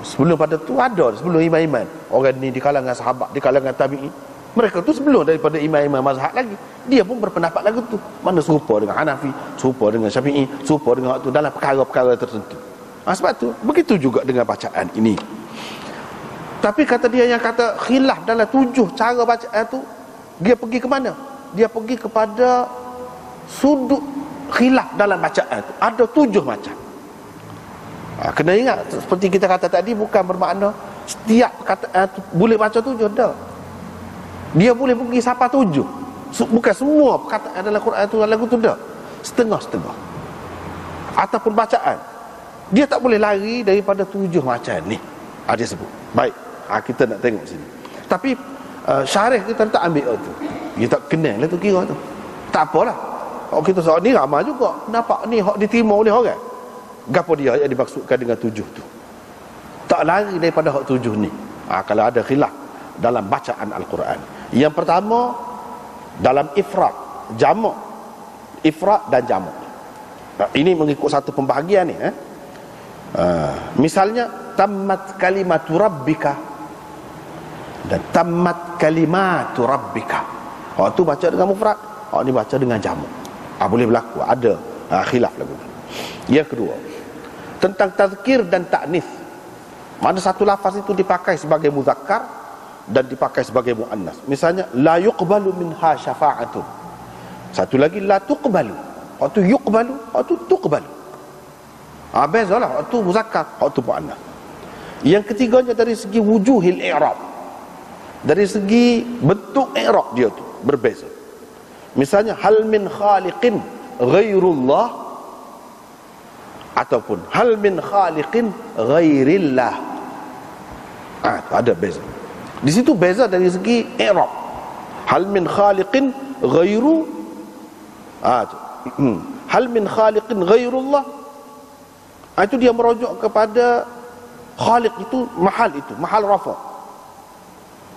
sebelum pada tu ada, sebelum imam-imam orang ni di kalangan sahabat, di kalangan tabi'in, mereka tu sebelum daripada imam-imam mazhab lagi, dia pun berpendapat lagu tu. Mana serupa dengan Hanafi, serupa dengan Syafi'i, serupa dengan waktu dalam perkara-perkara tertentu. Sebab tu begitu juga dengan bacaan ini. Tapi kata dia yang kata khilaf dalam 7 cara bacaan tu, dia pergi ke mana? Dia pergi kepada sudut khilaf dalam bacaan tu. Ada 7 macam. Kena ingat, seperti kita kata tadi, bukan bermakna setiap perkataan tu boleh baca 7 dah. Dia boleh pergi sampai 7. Bukan semua perkataan dalam Quran tu lagu tu dah. Setengah-setengah. Ataupun bacaan, dia tak boleh lari daripada 7 macam ni. Dia sebut. Baik. Kita nak tengok sini. Tapi syarih kita tak ambil tu. Dia tak kenal lah tu kira tu. Tak apalah. Kalau kita soal ni ramai juga. Nampak ni hak diterima oleh orang. Gapo dia yang dimaksudkan dengan 7 tu. Tak lari daripada hak 7 ni. Kalau ada khilaf dalam bacaan Al-Quran. Yang pertama dalam ifrad, jamak. Ifrad dan jamak. Ini mengikut satu pembahagian ni. Misalnya tammat kalimatu rabbika dan tammat kalimatu rabbika. Tu baca dengan mufrad, ni baca dengan jamak. Boleh berlaku, ada khilaf lagu. Yang kedua, tentang tazkir dan ta'nis. Mana satu lafaz itu dipakai sebagai muzakkar dan dipakai sebagai muannas. Misalnya la yuqbalu minha syafa'atun. Satu lagi la tuqbalu. Waktu yuqbalu, waktu tuqbalu. Bezalah, waktu muzakkar, waktu muannas. Yang ketiganya dari segi wujuhil i'rab. Dari segi bentuk i'rab dia tu berbeza. Misalnya hal min khaliqin ghairullah ataupun hal min khaliqin ghairillah. Ada beza. Di situ beza dari segi i'rab. Hal min khaliqin ghairu hal min khaliqin ghairullah. Itu dia merujuk kepada khaliq itu mahal rafa.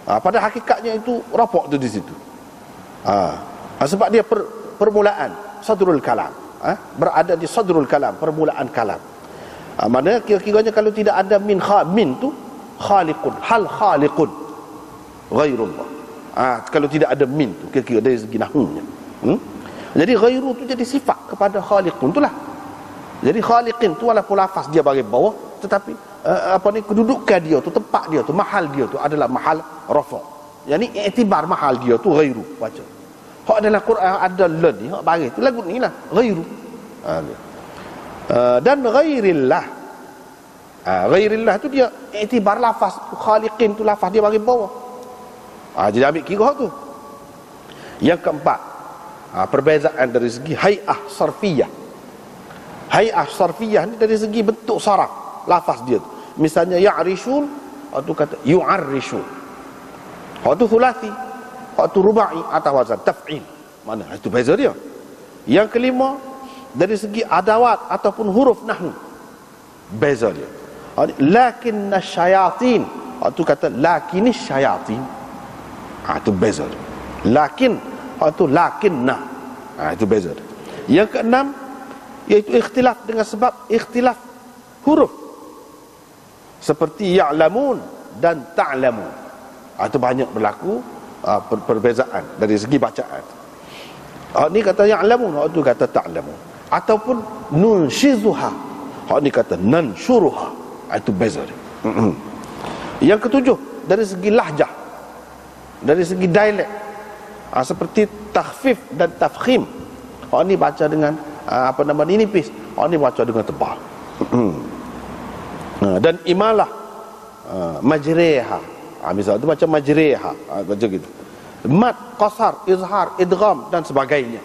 Pada hakikatnya itu rafa tu di situ. Sebab dia permulaan sadrul kalam. Berada di sadrul kalam, permulaan kalam. Mana kira-kiranya kalau tidak ada min tu khaliqun, hal khaliqun ghairullah. Kalau tidak ada min tu kira-kira dari segi nahwunya. Jadi ghairu tu jadi sifat kepada khaliqun itulah. Jadi khaliqin tu walaupun lafaz dia bagi bawah, tetapi kedudukan dia tu, tempat dia tu, mahal dia tu adalah mahal rafa. Yani iktibar mahal dia tu ghairu baca. Hak dalam Quran ada la ni, hak bagi tu lagu ni lah ghairu. Dan ghairillah. Ghairillah tu dia iktibar lafaz khaliqin tu lafaz dia bagi bawah. Jadi ambil kira hak tu. Yang keempat, perbezaan dari segi hay'ah sarfiyah. Hay'ah sarfiyah ni dari segi bentuk saraf lafaz dia tu. Misalnya ya'rishun, tu kata yu'arrishun. Hak tu thulathi, hak tu rubai atas wazan taf'il. Mana itu beza dia. Yang kelima, dari segi adawat ataupun huruf nahwu, beza dia. Lakinna syayatin, hak tu kata lakinis syayatin. Itu beza dia. Lakin, hak tu lakinna. Itu beza dia. Yang keenam, iaitu ikhtilaf dengan sebab ikhtilaf huruf, seperti ya'lamun dan ta'lamun. Itu banyak berlaku perbezaan dari segi bacaan. Hak ni kata ya'lamun, hak tu kata ta'lamun. Ataupun nunshizuha, hak ni kata nanshuruha. Itu beza dia. Yang ketujuh, dari segi lahjah, dari segi dialek, seperti takhfif dan tafkhim. Hak ni baca dengan nipis, hak ni baca dengan tebal. Dan imalah, majreha, misalnya tu macam majreha, baca gitu. Mat, qasar, izhar, idgham dan sebagainya.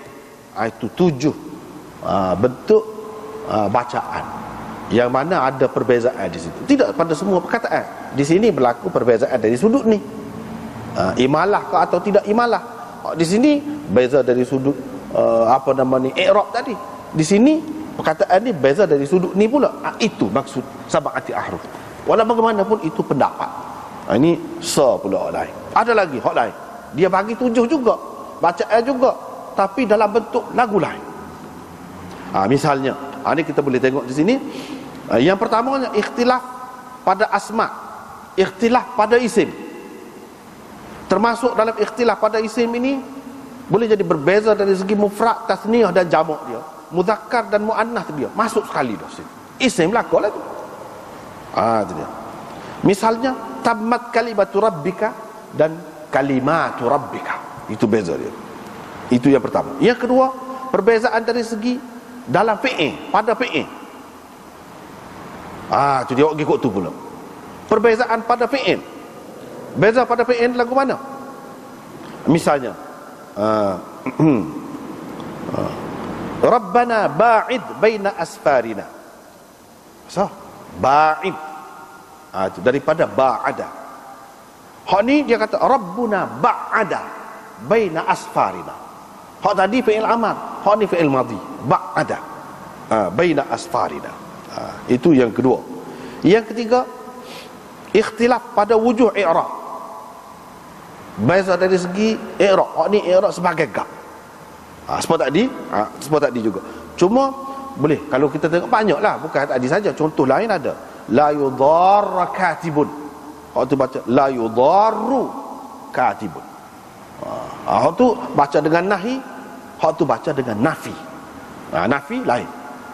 Itu 7 bentuk bacaan yang mana ada perbezaan di situ. Tidak pada semua perkataan. Di sini berlaku perbezaan dari sudut ni. Imalah ke atau tidak imalah. Di sini beza dari sudut i'rab tadi. Di sini perkataan ni beza dari sudut ni pula. Itu maksud sab'ati ahruf. Walau bagaimanapun itu pendapat. Ini pula hak lain. Ada lagi hak lain. Dia bagi 7 juga, bacaan juga, tapi dalam bentuk lagu lain. Misalnya, ini kita boleh tengok di sini. Yang pertamanya ikhtilaf pada asma, ikhtilaf pada isim. Termasuk dalam ikhtilaf pada isim ini boleh jadi berbeza dari segi mufrad, tasniyah dan jamak dia, muzakkar dan muannas dia. Masuk sekali dah sini. Isim lakon lah tu. Itu dia. Misalnya tammat kalimatu rabbika dan kalimatu rabbika. Itu beza dia. Itu yang pertama. Yang kedua, perbezaan dari segi dalam fi'il, pada fi'il. Itu dia ikut tu pula. Perbezaan pada fi'il. Beza pada fi'il lagu mana? Misalnya Rabbana ba'id baina asfarina. Ba'id. Itu daripada ba'ada. Hak ni dia kata Rabbuna ba'ada baina asfarina. Hak tadi fi'il amar, hak ni fi'il madhi. Ba'ada baina asfarina. Itu yang kedua. Yang ketiga, ikhtilaf pada wujuh i'rab. Beza dari segi i'rab. Hak ni i'rab sebagai gab. Seperti tadi juga. Cuma boleh kalau kita tengok banyaklah, bukan tadi saja. Contoh lain ada. La yudarra katibun. Hak tu baca la yudarru katibun. Hak tu baca dengan nahi, hak tu baca dengan nafi. Nafi lain.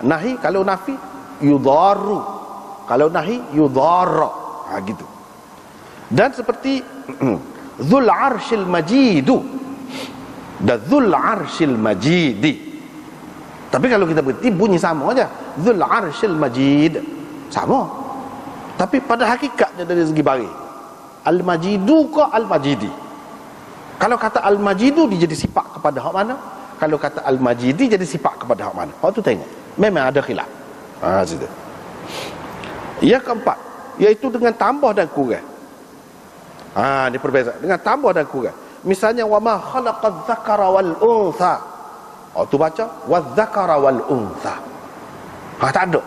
Nahi, kalau nafi yudarru, kalau nahi yudarra. Gitu. Dan seperti Dzul Arsyil Majidu dan Dzul Arsyil Majidi. Tapi kalau kita berhenti bunyi sama aja. Dzul Arsyil Majid sama. Tapi pada hakikatnya dari segi baris, Al-Majidu ke Al-Majidi. Kalau kata Al-Majidu dia jadi sifat kepada hak mana? Kalau kata Al-Majidi jadi sifat kepada hak mana? Hak tu tengok. Memang ada khilaf. Situ. Yang keempat, iaitu dengan tambah dan kurang. Ini perbezaan dengan tambah dan kurang. Misalnya wa ma khalaqadz dzakara wal untha. Tu baca wadz-dzakara wal untha. Tak ada.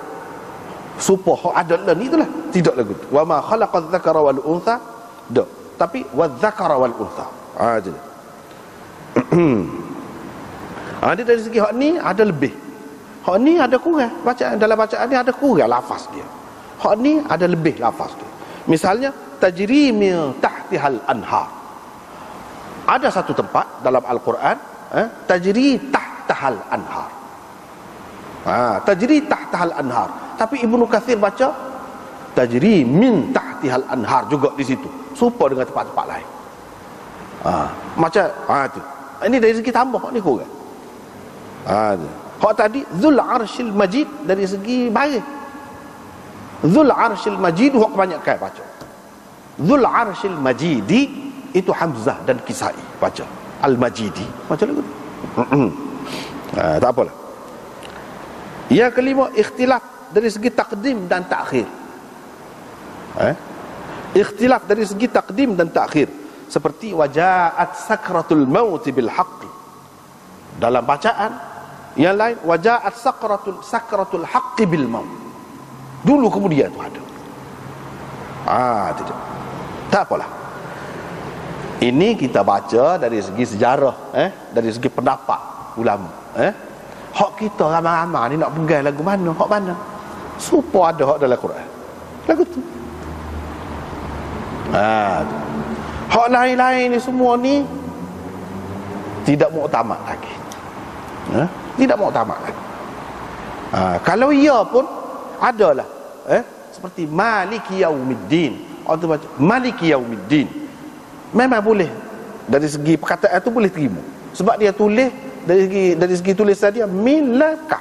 Supaya ada lah ni itulah. Tidak lagu tu. Wa ma khalaqadz dzakara wal untha. Dak. Tapi wadz-dzakara wal untha. Je. Dia dari segi hak ni ada lebih. Hak ni ada kurang. Dalam bacaan ni ada kurang lafaz dia. Hak ni ada lebih lafaz dia. Misalnya tajri min tahtihal anhar. Ada satu tempat dalam Al-Quran, tajri tahtahal anhar. Tajri tahtahal anhar. Tapi Ibnu Katsir baca tajri min tahtihal anhar juga di situ. Serupa dengan tempat-tempat lain. Macam tu. Ini dari segi tambah, hak ni kurang. Hak tadi Dzul Arsyil Majid dari segi baris. Dzul Arsyil Majid hak kebanyakan baca. Dzul Arsyil Majidi itu Hamzah dan Kisai baca. Al-Majidi baca lagu tu. Tak apalah. Yang kelima, ikhtilaf dari segi takdim dan takhir. Ikhtilaf dari segi takdim dan takhir. Seperti wajaat sakratul maut bil haqqi. Dalam bacaan yang lain wajaat sakratul haqqi bil maut. Dulu kemudian tu ada. Tidak. Tak apalah. Ini kita baca dari segi sejarah, dari segi pendapat ulama. Hak kita ramai-ramai ni nak pegang lagu mana? Hak mana? Supaya ada hak dalam Quran. Lagu tu. Hak lain-lain ni semua ni tidak muktamad lagi. Tidak muktamad. Kalau ia pun adalah seperti Maliki Yaumiddin, orang tu baca Maliki Yaumiddin, memang boleh dari segi perkataan itu boleh terima, sebab dia tulis dari segi tulisan dia milaka.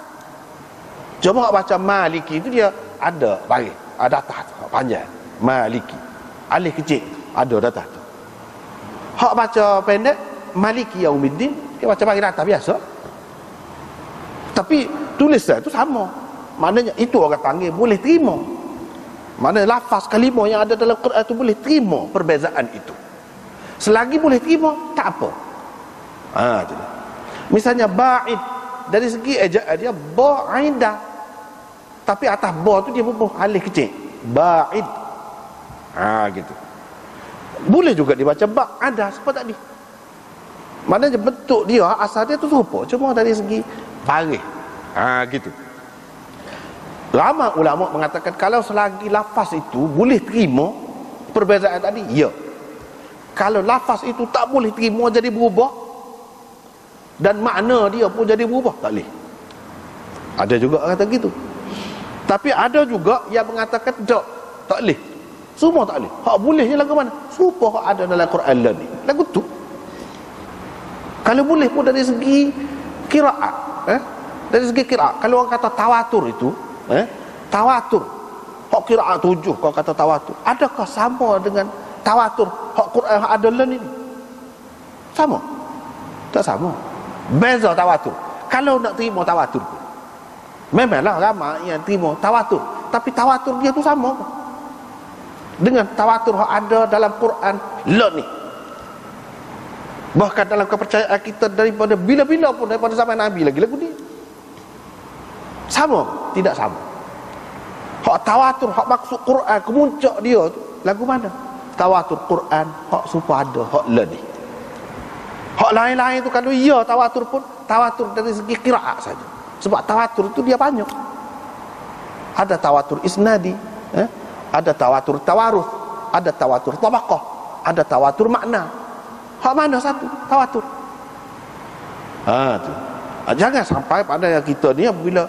Cuma orang baca Maliki itu dia ada baris, ada atas panjang Maliki, alif kecil ada atas tu. Hak baca pendek Maliki Yaumiddin, dia baca baris atas biasa, tapi tulisan itu sama. Maknanya itu orang panggil boleh terima. Maknanya lafaz kalimah yang ada dalam Quran itu boleh terima perbezaan itu. Selagi boleh terima, tak apa. Jadi. Misalnya ba'id, dari segi ejaan dia ba'idah, tapi atas ba tu dia bubuh alif kecil, ba'id. Gitu. Boleh juga dibaca ba'adah seperti tadi. Maknanya bentuk dia asal dia tu serupa, cuma dari segi baris. Gitu. Lama ulama mengatakan kalau selagi lafaz itu boleh terima perbezaan tadi, ya. Kalau lafaz itu tak boleh terima jadi berubah, dan makna dia pun jadi berubah, tak boleh. Ada juga kata gitu. Tapi ada juga yang mengatakan tak boleh. Semua tak boleh. Hak bolehnya lagu mana? Serupa hak ada dalam Quran lah ni. Lagu tu. Kalau boleh pun dari segi qiraat, dari segi qiraat. Kalau orang kata tawatur itu, tawatur hak qiraat 7, kalau kata tawatur, adakah sama dengan tawatur hak Quran hak ada lain ini? Sama? Tak sama. Beza tawatur. Kalau nak terima tawatur pun, memanglah ramai yang terima tawatur, tapi tawatur dia tu sama dengan tawatur hak ada dalam Quran lain ni. Bahkan dalam kepercayaan kita daripada bila-bila pun, daripada zaman Nabi lagi lagu ni sama? Tidak sama. Hak tawatur, hak maksud Quran, kemuncak dia tu lagu mana? Tawatur Quran hak supaya ada hak lain ni. Hak lain-lain tu kalau ia tawatur pun tawatur dari segi qiraat saja. Sebab tawatur tu dia banyak. Ada tawatur isnadi, ada tawatur tawaruth, ada tawatur tabaqah, ada tawatur makna. Hak mana satu? Tawatur. Tu. Jangan sampai pada yang kita ni bila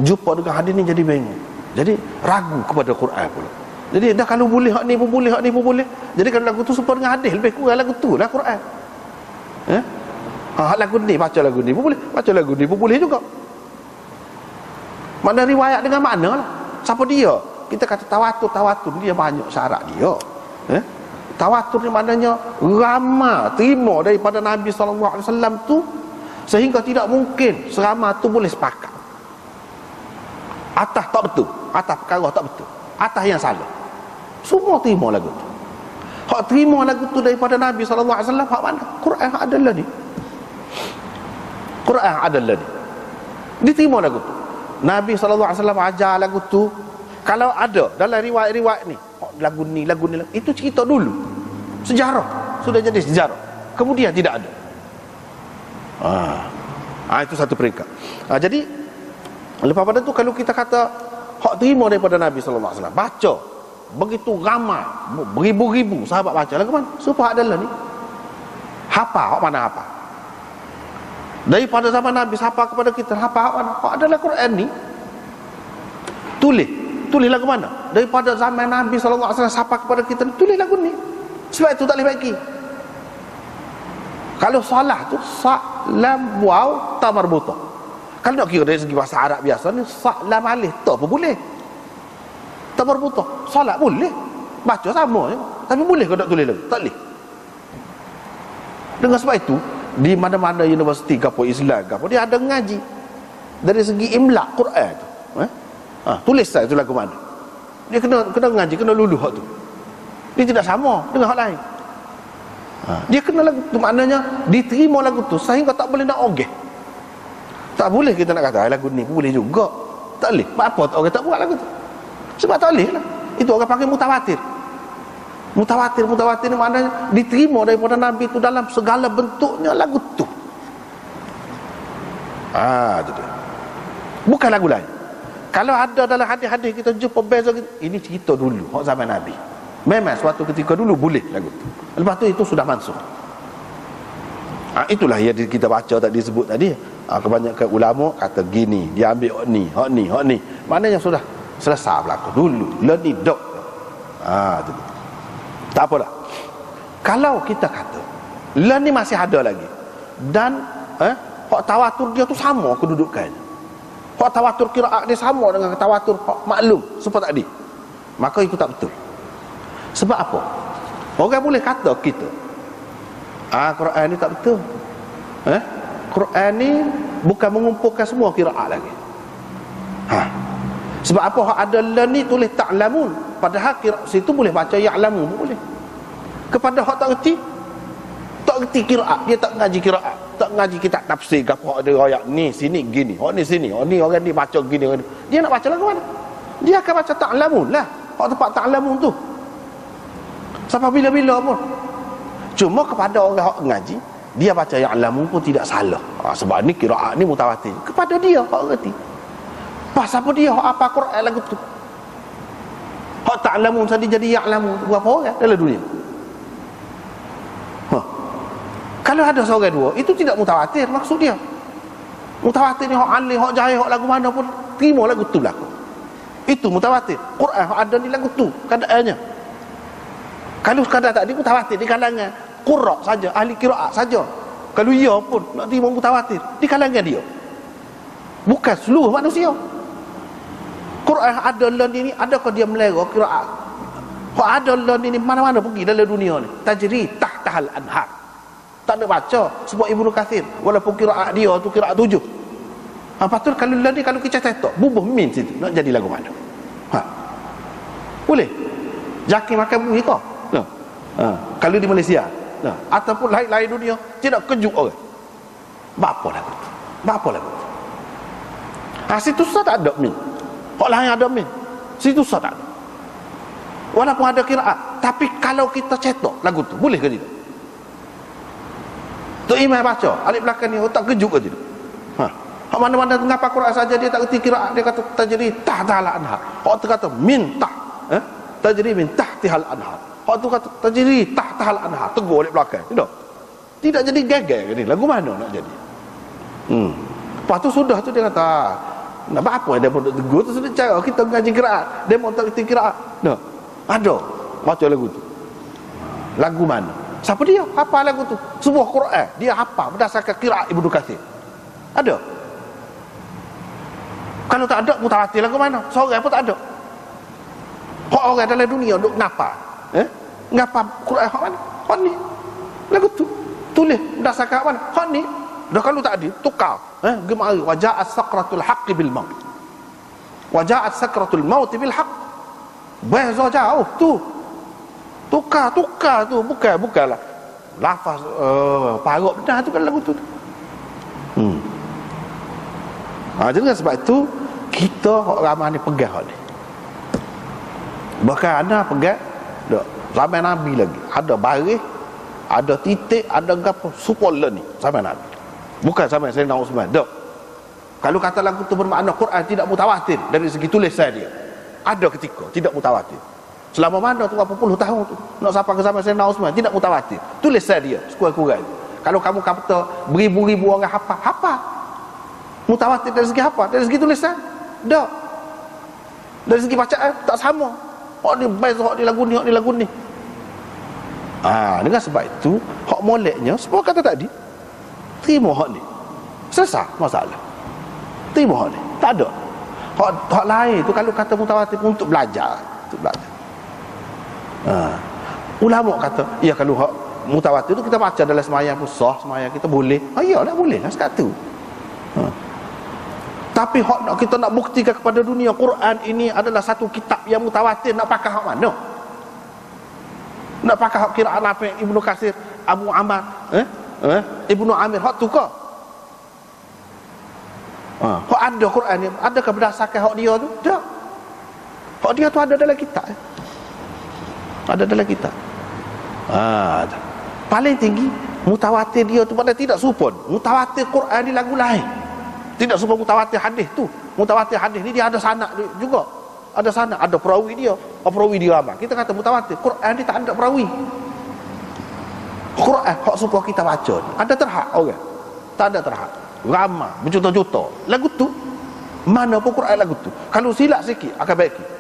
jumpa dengan hadis ni jadi bingung. Jadi ragu kepada Quran pula. Jadi dah kalau boleh hak ni pun boleh, hak ni pun boleh. Jadi kalau lagu tu serupa dengan hadis, lebih kurang lagu tu lah Quran. Lagu ni, baca lagu ni pun boleh, baca lagu ni pun boleh juga. Mana riwayat dengan makna lah. Siapa dia? Kita kata tawatur dia banyak syarat dia. Tawatur ni maknanya ramai terima daripada Nabi SAW tu, sehingga tidak mungkin seramai tu boleh sepakat. Atas tak betul, atas perkara tak betul, atas yang salah, semua terima lagu tu. Hak terima lagu tu daripada Nabi SAW, hak mana? Quran adalah ni. Quran adalah ni. Diterima lagu tu. Nabi SAW ajar lagu tu. Kalau ada dalam riwayat-riwayat ni, lagu ni, itu cerita dulu. Sejarah. Sudah jadi sejarah. Kemudian tidak ada. Itu satu peringkat. Jadi, lepas pada tu kalau kita kata hak terima daripada Nabi SAW, baca. Begitu ramai, beribu-ribu sahabat baca lagu mana? Supaya adalah ni. Hafal, hak mana hafal? Daripada zaman Nabi siapa kepada kita, hafal hak mana? Hak adalah Quran ni. Tulis lagu mana? Daripada zaman Nabi SAW siapa kepada kita, tulis lagu ni. Sebab itu tak boleh bagi. Kalau salah tu salam waw ta marbutah. Kalau nak kira dari segi bahasa Arab biasa ni, salam alif ta pun boleh. Ta marbutah, salat boleh. Baca sama je. Tapi boleh ke tak tulis lagu? Tak boleh. Dengan sebab itu, di mana-mana universiti gapo Islam gapo, dia ada ngaji dari segi imla Quran tu. Tulis saya tu lagu mana. Dia kena ngaji, kena luluh hak tu. Dia tidak sama dengan hak lain. Dia kena lagu tu, maknanya diterima lagu tu sehingga tak boleh nak ogeh. Tak boleh kita nak kata lagu ni boleh juga. Tak boleh. Apa orang tak buat lagu tu? Sebab tak boleh lah. Itu orang panggil mutawatir. Mutawatir ni maknanya diterima daripada Nabi tu dalam segala bentuknya lagu tu. Itu dia. Bukan lagu lain. Kalau ada dalam hadis-hadis kita jumpa beza, ini cerita dulu hak zaman Nabi. Memang suatu ketika dulu boleh lagu tu. Lepas tu itu sudah mansuh. Itulah yang kita baca tadi, disebut tadi. Kebanyakan ulama kata gini, dia ambil hak ni. Maknanya sudah selesai berlaku dulu. Lah ni dok. Tu. Tak apa dah. Kalau kita kata lah ni masih ada lagi, dan hak tawatur dia tu sama kedudukannya, hak tawatur qiraat dia sama dengan tawatur hak maklum seperti tadi, maka itu tak betul. Sebab apa? Orang boleh kata kita Quran ni tak betul. Quran ni bukan mengumpulkan semua qiraat lagi. Sebab apa? Hak ada la ni tulis ta'lamun, padahal qiraat situ boleh baca ya'lamu, boleh. Kepada hak tak reti qiraat, dia tak ngaji qiraat, tak ngaji kitab tafsir ke apa, ada ayat ni sini gini, ni sini, ni orang ni baca gini, dia nak baca lagu mana? Dia akan baca ta'lamun lah, hak tempat ta'lamun tu sampai bila-bila pun. Cuma kepada orang hak ngaji, dia baca ya'lamu pun tidak salah. Sebab ni qiraat ni mutawatir. Kepada dia hak reti. Pas apa dia hak apa Quran lagu tu? Hak ta'lamun tadi jadi ya'lamu, berapa orang dalam dunia? Kalau ada seorang dua, itu tidak mutawatir maksud dia. Mutawatir ni hak alim, hak jahil, hak lagu mana pun terima lagu tu berlaku. Itu mutawatir. Quran hak ada ni lagu tu keadaannya. Kalau sekadar tadi mutawatir di kalangan qurra saja, ahli qiraat saja. Kalau ia pun nak terima mutawatir di kalangan dia, bukan seluruh manusia. Quran ada lah ni, adakah dia melera qiraat? Hak ada lah ni mana-mana pergi dalam dunia ni, tajri tahtahal anhar. Tak nak baca sebab Ibnu Katsir, walaupun qiraat dia tu qiraat 7. Patut kalau lah ni, kalau kita cetak bubuh min situ, nak jadi lagu mana? Boleh? Jaki makan bumi kau? Kalau di Malaysia, ataupun lain-lain dunia, tidak kejut orang. Bapa lagu tu? Bapa lagu tu? Situ sah tak ada min. Hak lain ada min. Situ sah tak ada. Walaupun ada qiraat, tapi kalau kita cetak lagu tu, boleh ke tidak? Tu imam baca, alif belakang ni, tak kejut ke tidak? Hak mana-mana ngapa Quran saja dia tak erti qiraat, dia kata tajri tahtal anhar. Hak tu kata min tah, tajri min tahtihal anhar. Hak tu kata tajri tahtahal anhar, tegur alif belakang. Tidak jadi gagal ke ni? Lagu mana nak jadi? Lepas tu sudah tu dia kata, nak apa dia pun tegur tu, sudah cara kita ngaji qiraat, dia mau tak erti qiraat. Ada baca lagu tu. Lagu mana? Siapa dia? Apa lagu tu? Sebuah Quran dia hafal berdasarkan qiraat Ibnu Katsir. Ada? Kalau tak ada, mutawatir lagu mana? Seorang pun tak ada. Hak orang dalam dunia duk ngapa? Ngapa Quran hak mana? Hak ni. Lagu tu tulis berdasarkan hak mana? Hak ni. Dah kalau tak ada, tukar. Gemari waja'at sakratul haqqi bil maut. Waja'at sakratul maut bil haqq. Beza jauh tu. Tukar tu, bukanlah lafaz parok benar tu kan lagu tu. Jadi sebab itu kita ramai ni pegang hak ni. Bahkan ada pegang dak zaman Nabi lagi. Ada baris, ada titik, ada gapo super ni zaman Nabi. Bukan zaman Sayyidina Uthman. Dak. Kalau kata lagu tu bermakna Quran tidak mutawatir dari segi tulisan dia, ada ketika tidak mutawatir. Selama mana tu berapa puluh tahun tu nak sampai ke zaman Sayyidina Uthman, tidak mutawatir. Tulisan dia sekurang-kurang. Kalau kamu kata beribu-ribu orang hafal mutawatir dari segi apa? Dari segi tulisan? Tak. Dari segi bacaan tak sama. Hak ni best, hak ni lagu ni, hak ni lagu ni. Dengan sebab itu hak moleknya semua kata tadi, terima hak ni. Selesai masalah. Terima hak ni. Tak ada. Hak lain tu kalau kata mutawatir untuk belajar, ulama kata, ya kalau hak mutawatir tu kita baca dalam semayang pun sah, semayang kita boleh. Iyalah boleh lah sekat tu. Tapi kita nak buktikan kepada dunia Quran ini adalah satu kitab yang mutawatir, nak pakai hak mana? Nak pakai hak qiraat Nafi', Ibnu Katsir, Abu Ammar, Ibnu Amir, hak tu ke? Hak ada Quran ni, adakah berdasarkan hak dia tu? Tak. Hak dia tu ada dalam kitab. Ada dalam kitab. Paling tinggi mutawatir dia tu pada tidak supon. Mutawatir Quran ni lagu lain. Tidak supon mutawatir hadis tu. Mutawatir hadis ni dia ada sanad juga. Ada sanad, ada perawi dia. Perawi dia apa? Kita kata mutawatir. Quran ni tak ada perawi. Quran hak supaya kita baca. Ada terhad orang. Tak ada terhad. ramai berjuta-juta lagu tu. Mana pun Quran lagu tu. Kalau silap sikit akan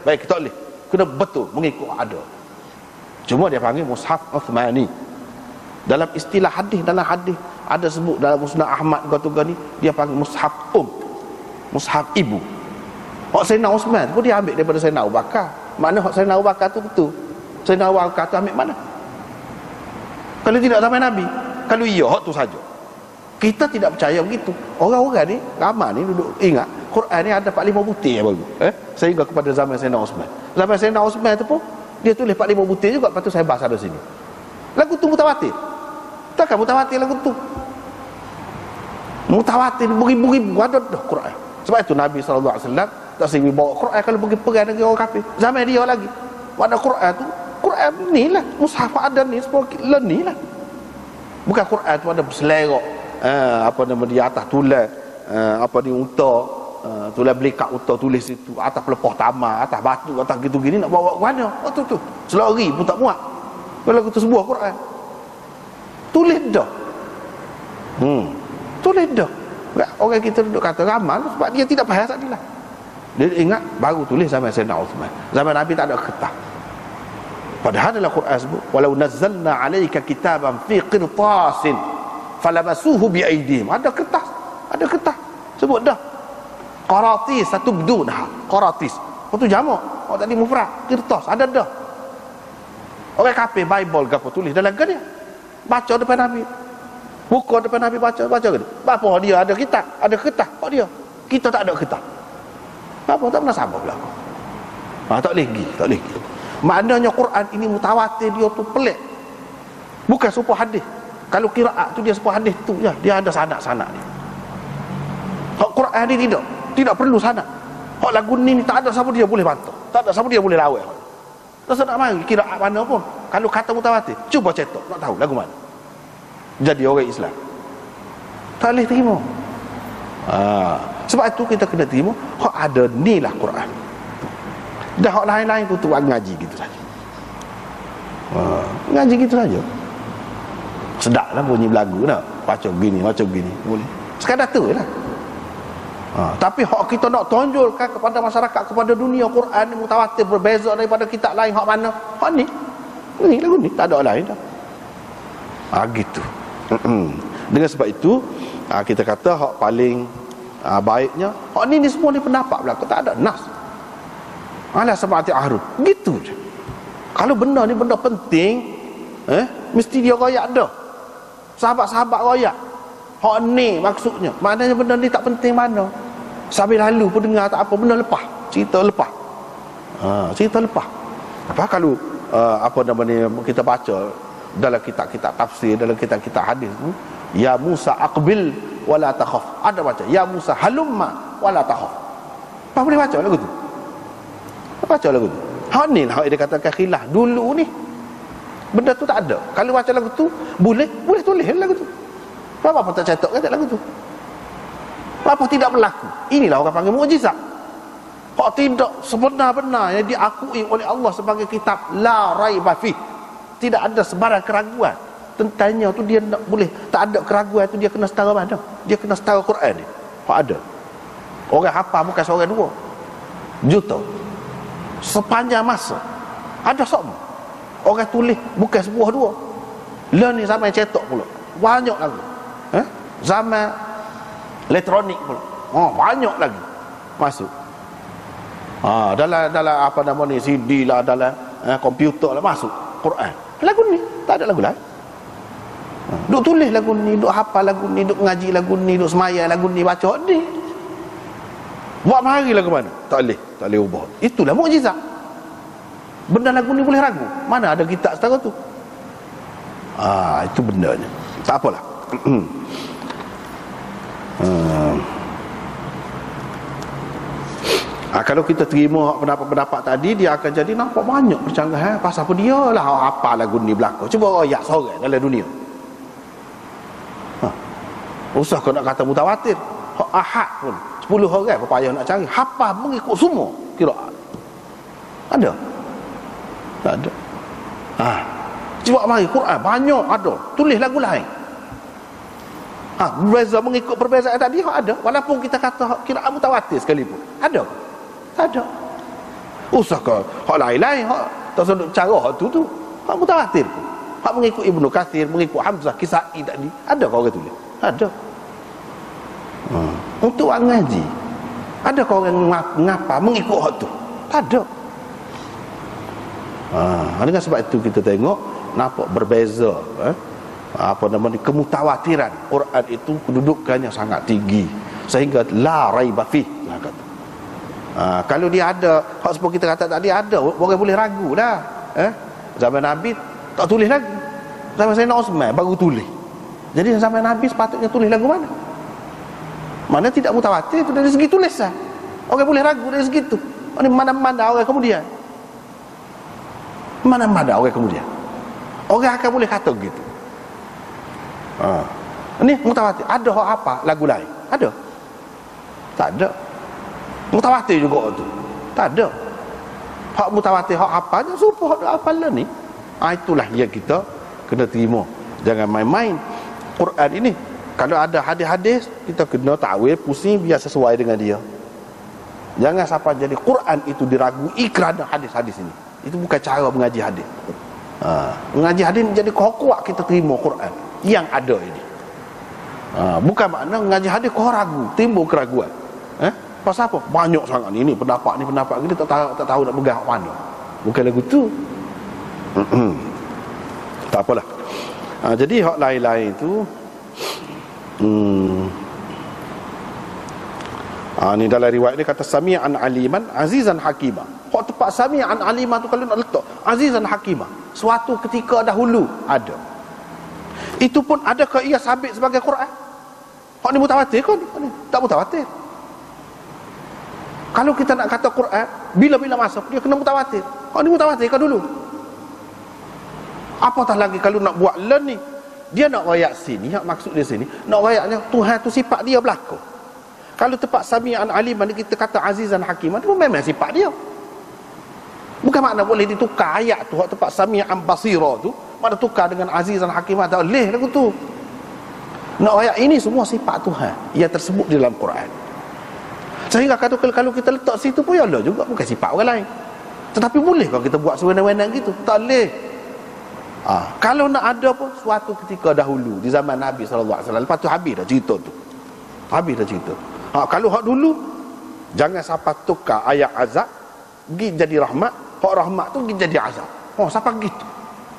baiki tak boleh, kena betul mengikut ada. Cuma dia panggil mushaf Uthmani. Dalam istilah hadis, dalam hadis ada sebut dalam Musnad Ahmad kata ni, dia panggil mushaf mushaf ibu. Hak Sayyidina Osman pun dia ambil daripada Sayyidina Abu Bakar. Mana hak Sayyidina Abu Bakar tu betul, Sayyidina Abu Bakar tu ambil mana? Kalau tidak sampai Nabi. Kalau iya hak tu saja. Kita tidak percaya begitu. Orang-orang ni ramai ni duduk ingat Quran ni ada 45 butir baru. Sehingga kepada zaman Sayyidina Osman. Zaman Sayyidina Osman tu pun dia tulis 45 butir juga, lepas tu saya bahas ada sini. Lagu tu mutawatir. Takkan mutawatir lagu tu? Mutawatir beribu-ribu ada dah Quran. Sebab itu Nabi SAW tak sering bawa Quran kalau pergi perang dengan orang kafir. Zaman dia lagi. Mana Quran tu, Quran ni lah, mushaf ada ni, sepuluh ni lah. Bukan Quran tu ada berselerak, apa nama dia, atas tulis, apa ni, unta, tulis belikat unta tulis situ, atas pelepah tamar, atas batu, atas gitu-gini, nak bawa ke mana? Oh tu selari pun tak muat. Kalau kita sebuah Quran tulis dah. Tulis dah. Orang kita duduk kata ramal sebab dia tidak faham tadi lah. Dia ingat baru tulis zaman Sayyidina Uthman. Zaman Nabi tak ada kertas. Padahal dalam Quran sebut walau nazzalna 'alaika kitaban fi qirtasin falamasuhu bi aydihim. Ada kertas, ada kertas. Sebut dah. Qaratis satubdunha. Qaratis. Itu jamak. Oh tadi mufrad. Qirtas ada dah. Orang kafir Bible gapo tulis dalam ke dia? Baca depan Nabi. Buka depan Nabi baca ke dia? Apa dia ada kitab, ada kertas kok dia. Kita tak ada kertas. Apa tak pernah sabar pula. Tak boleh pergi. Maknanya Quran ini mutawatir, dia tu pelik. Bukan serupa hadis. Kalau qiraat tu dia serupa hadis tu ya, dia ada sanad-sanad dia. Hak Quran ni tidak perlu sanad. Hak lagu ni tak ada siapa dia boleh bantah. Tak ada siapa dia boleh lawan. Tak nak mari qiraat mana pun. Kalau kata mutawatir, cuba cetak nak tahu lagu mana. Jadi orang Islam tak boleh terima. Sebab itu kita kena terima hak ada ni lah Quran. Dah hak lain-lain tu ngaji gitu saja. Ngaji gitu saja. Sedap lah bunyi lagu nak baca begini boleh. Sekadar tu lah. Tapi hak kita nak tonjolkan kepada masyarakat, kepada dunia, Quran ni mutawatir, berbeza daripada kitab lain. Hak mana? Hak ni lagu ni tak ada lain dah. Gitu. Dengan sebab itu kita kata hak paling baiknya hak ni semua ni pendapat belaka, tak ada nas. Ala sab'ati ahrud. Gitu je. Kalau benda ni benda penting, mesti dia royak dah. Sahabat-sahabat royak. Hak ni maksudnya. Maknanya benda ni tak penting mana. Sambil lalu pun dengar tak apa, benda lepas. Cerita lepas. Cerita lepas. Apa kalau apa nama ni kita baca dalam kitab-kitab tafsir, dalam kitab-kitab hadis tu, ya Musa aqbil wala takhaf. Ada baca ya Musa halumma wala takhaf. Apa boleh baca lagu tu? Baca lagu tu. Hak ni lah dia katakan khilaf dulu ni. Benda tu tak ada. Kalau baca lagu tu boleh tulis lagu tu. Apa tak cetak kan lagu tu? Apa tidak berlaku? Inilah orang panggil mukjizat. Hak tidak sebenar-benar yang diakui oleh Allah sebagai kitab la raiba fi. Tidak ada sebarang keraguan tentangnya tu, dia nak boleh tak ada keraguan tu, dia kena setara mana? Dia kena setara Quran ni. Hak ada. Orang hafal bukan seorang dua. Juta. Sepanjang masa ada semua. Orang tulis bukan sebuah dua. Lah ni zaman cetak pula. Banyak lagi. Zaman elektronik pula. Banyak lagi masuk. Dalam apa nama ni, CD lah, dalam komputer lah masuk Quran. Lagu ni tak ada lagu lain. Duk tulis lagu ni, duk hafal lagu ni, duk ngaji lagu ni, duk semayang lagu ni, baca ni. Buat mari lagu mana? Tak boleh ubah. Itulah mukjizat. Benda lagu ni boleh ragu. Mana ada kitab setara tu? Itu bendanya. Tak apalah. Kalau kita terima pendapat-pendapat tadi, dia akan jadi nampak banyak percanggahan. Pasal apa dia lah apa lagu ni belakang. Cuba royak seorang dalam dunia. Usah kau nak kata mutawatir. Ahad pun 10 orang berpayah nak cari. Hafal mengikut semua qiraat. Ada? Tak ada. Cuba mari Quran banyak ada. Tulis lagu lain. Berbeza mengikut perbezaan tadi ada, walaupun kita kata qiraat mutawatir sekalipun. Ada? Tak ada. Usah ke hak lain-lain, hak tersudut cara hak tu hak mutawatir. Hak mengikut Ibnu Katsir, mengikut Hamzah, Kisai tadi. Ada kau orang tulis? Ada. Untuk orang ngaji, ada kau orang ngapa mengikut hak tu? Tak ada. Dengan sebab itu kita tengok nampak berbeza kemutawatiran Quran itu kedudukannya sangat tinggi sehingga la raiba fih lah kata. Kalau dia ada hak seperti kita kata tadi ada, orang boleh ragu dah. Zaman Nabi tak tulis lagi. Zaman Sayyidina Osman baru tulis. Jadi zaman Nabi sepatutnya tulis lagu mana? Mana tidak mutawatir itu dari segi tulisan. Orang boleh ragu dari segi itu. Mana-mana orang kemudian. Mana-mana orang kemudian. Orang akan boleh kata begitu. Ini mutawatir. Ada hak apa lagu lain? Ada? Tak ada. Mutawatir juga tu. Tak ada. Hak mutawatir hak apa je serupa hak hafalan ni. Itulah yang kita kena terima. Jangan main-main Quran ini. Kalau ada hadis-hadis, kita kena takwil pusing biar sesuai dengan dia. Jangan sampai jadi Quran itu diragui kerana hadis-hadis ini. Itu bukan cara mengaji hadis. Mengaji hadis jadi kuat kita terima Quran yang ada ini. Bukan makna mengaji hadis kau ragu, timbul keraguan. Pasal apa? Banyak sangat ini pendapat ni tak tahu nak pegang mana. Bukan lagu tu. Tak apalah. Jadi hak lain-lain tu ni dalam riwayat ni kata sami'an aliman azizan hakimah. Hak tepat sami'an alimah tu kalau nak letak azizan hakimah, suatu ketika dahulu ada. Itu pun adakah ia sabit sebagai Quran? Hak ni mutawatir kan? Tak mutawatir. Kalau kita nak kata Quran, bila-bila masa dia kena mutawatir. Hak ni mutawatir kan dulu? Apatah lagi kalau nak buat learn ni, dia nak rayak sini, hak maksud dia sini, nak rayaknya Tuhan tu sifat dia berlaku. Kalau tepat sami'an aliman kita kata azizan hakimah, itu memang sifat dia. Bukan makna boleh ditukar ayat tu, hak tepat sami'an basira tu, mana tukar dengan azizan hakimah, tak boleh lagu tu. Nak rayak ini semua sifat Tuhan yang tersebut di dalam Quran. Sehingga kalau kita letak situ pun ya Allah juga, bukan sifat orang lain. Tetapi boleh kalau kita buat sewenang-wenang gitu? Tak boleh. Kalau nak ada pun suatu ketika dahulu di zaman Nabi SAW, lepas tu habis dah cerita tu. Habis dah cerita. Kalau hak dulu, jangan sampai tukar ayat azab pergi jadi rahmat, hak rahmat tu pergi jadi azab. Sampai gitu.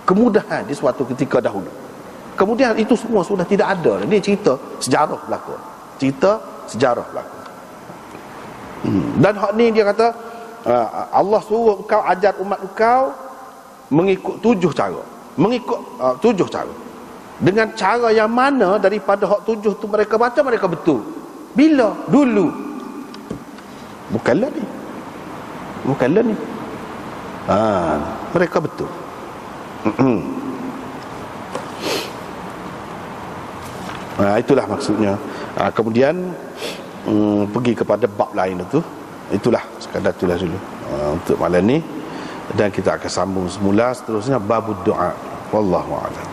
Kemudahan di suatu ketika dahulu. Kemudian itu semua sudah tidak ada. Ini cerita sejarah berlaku. Cerita sejarah berlaku. Dan hak ni dia kata Allah suruh kau ajar umat kau mengikut 7 cara. Mengikut 7 cara. Dengan cara yang mana daripada hak 7 tu mereka baca mereka betul. Bila? Dulu. Bukanlah ni. Bukanlah ni. Mereka betul. Itulah maksudnya. Kemudian pergi kepada bab lain itu. Itulah sekadar itulah dulu untuk malam ni. Dan kita akan sambung semula seterusnya babud doa. Wallahu a'lam.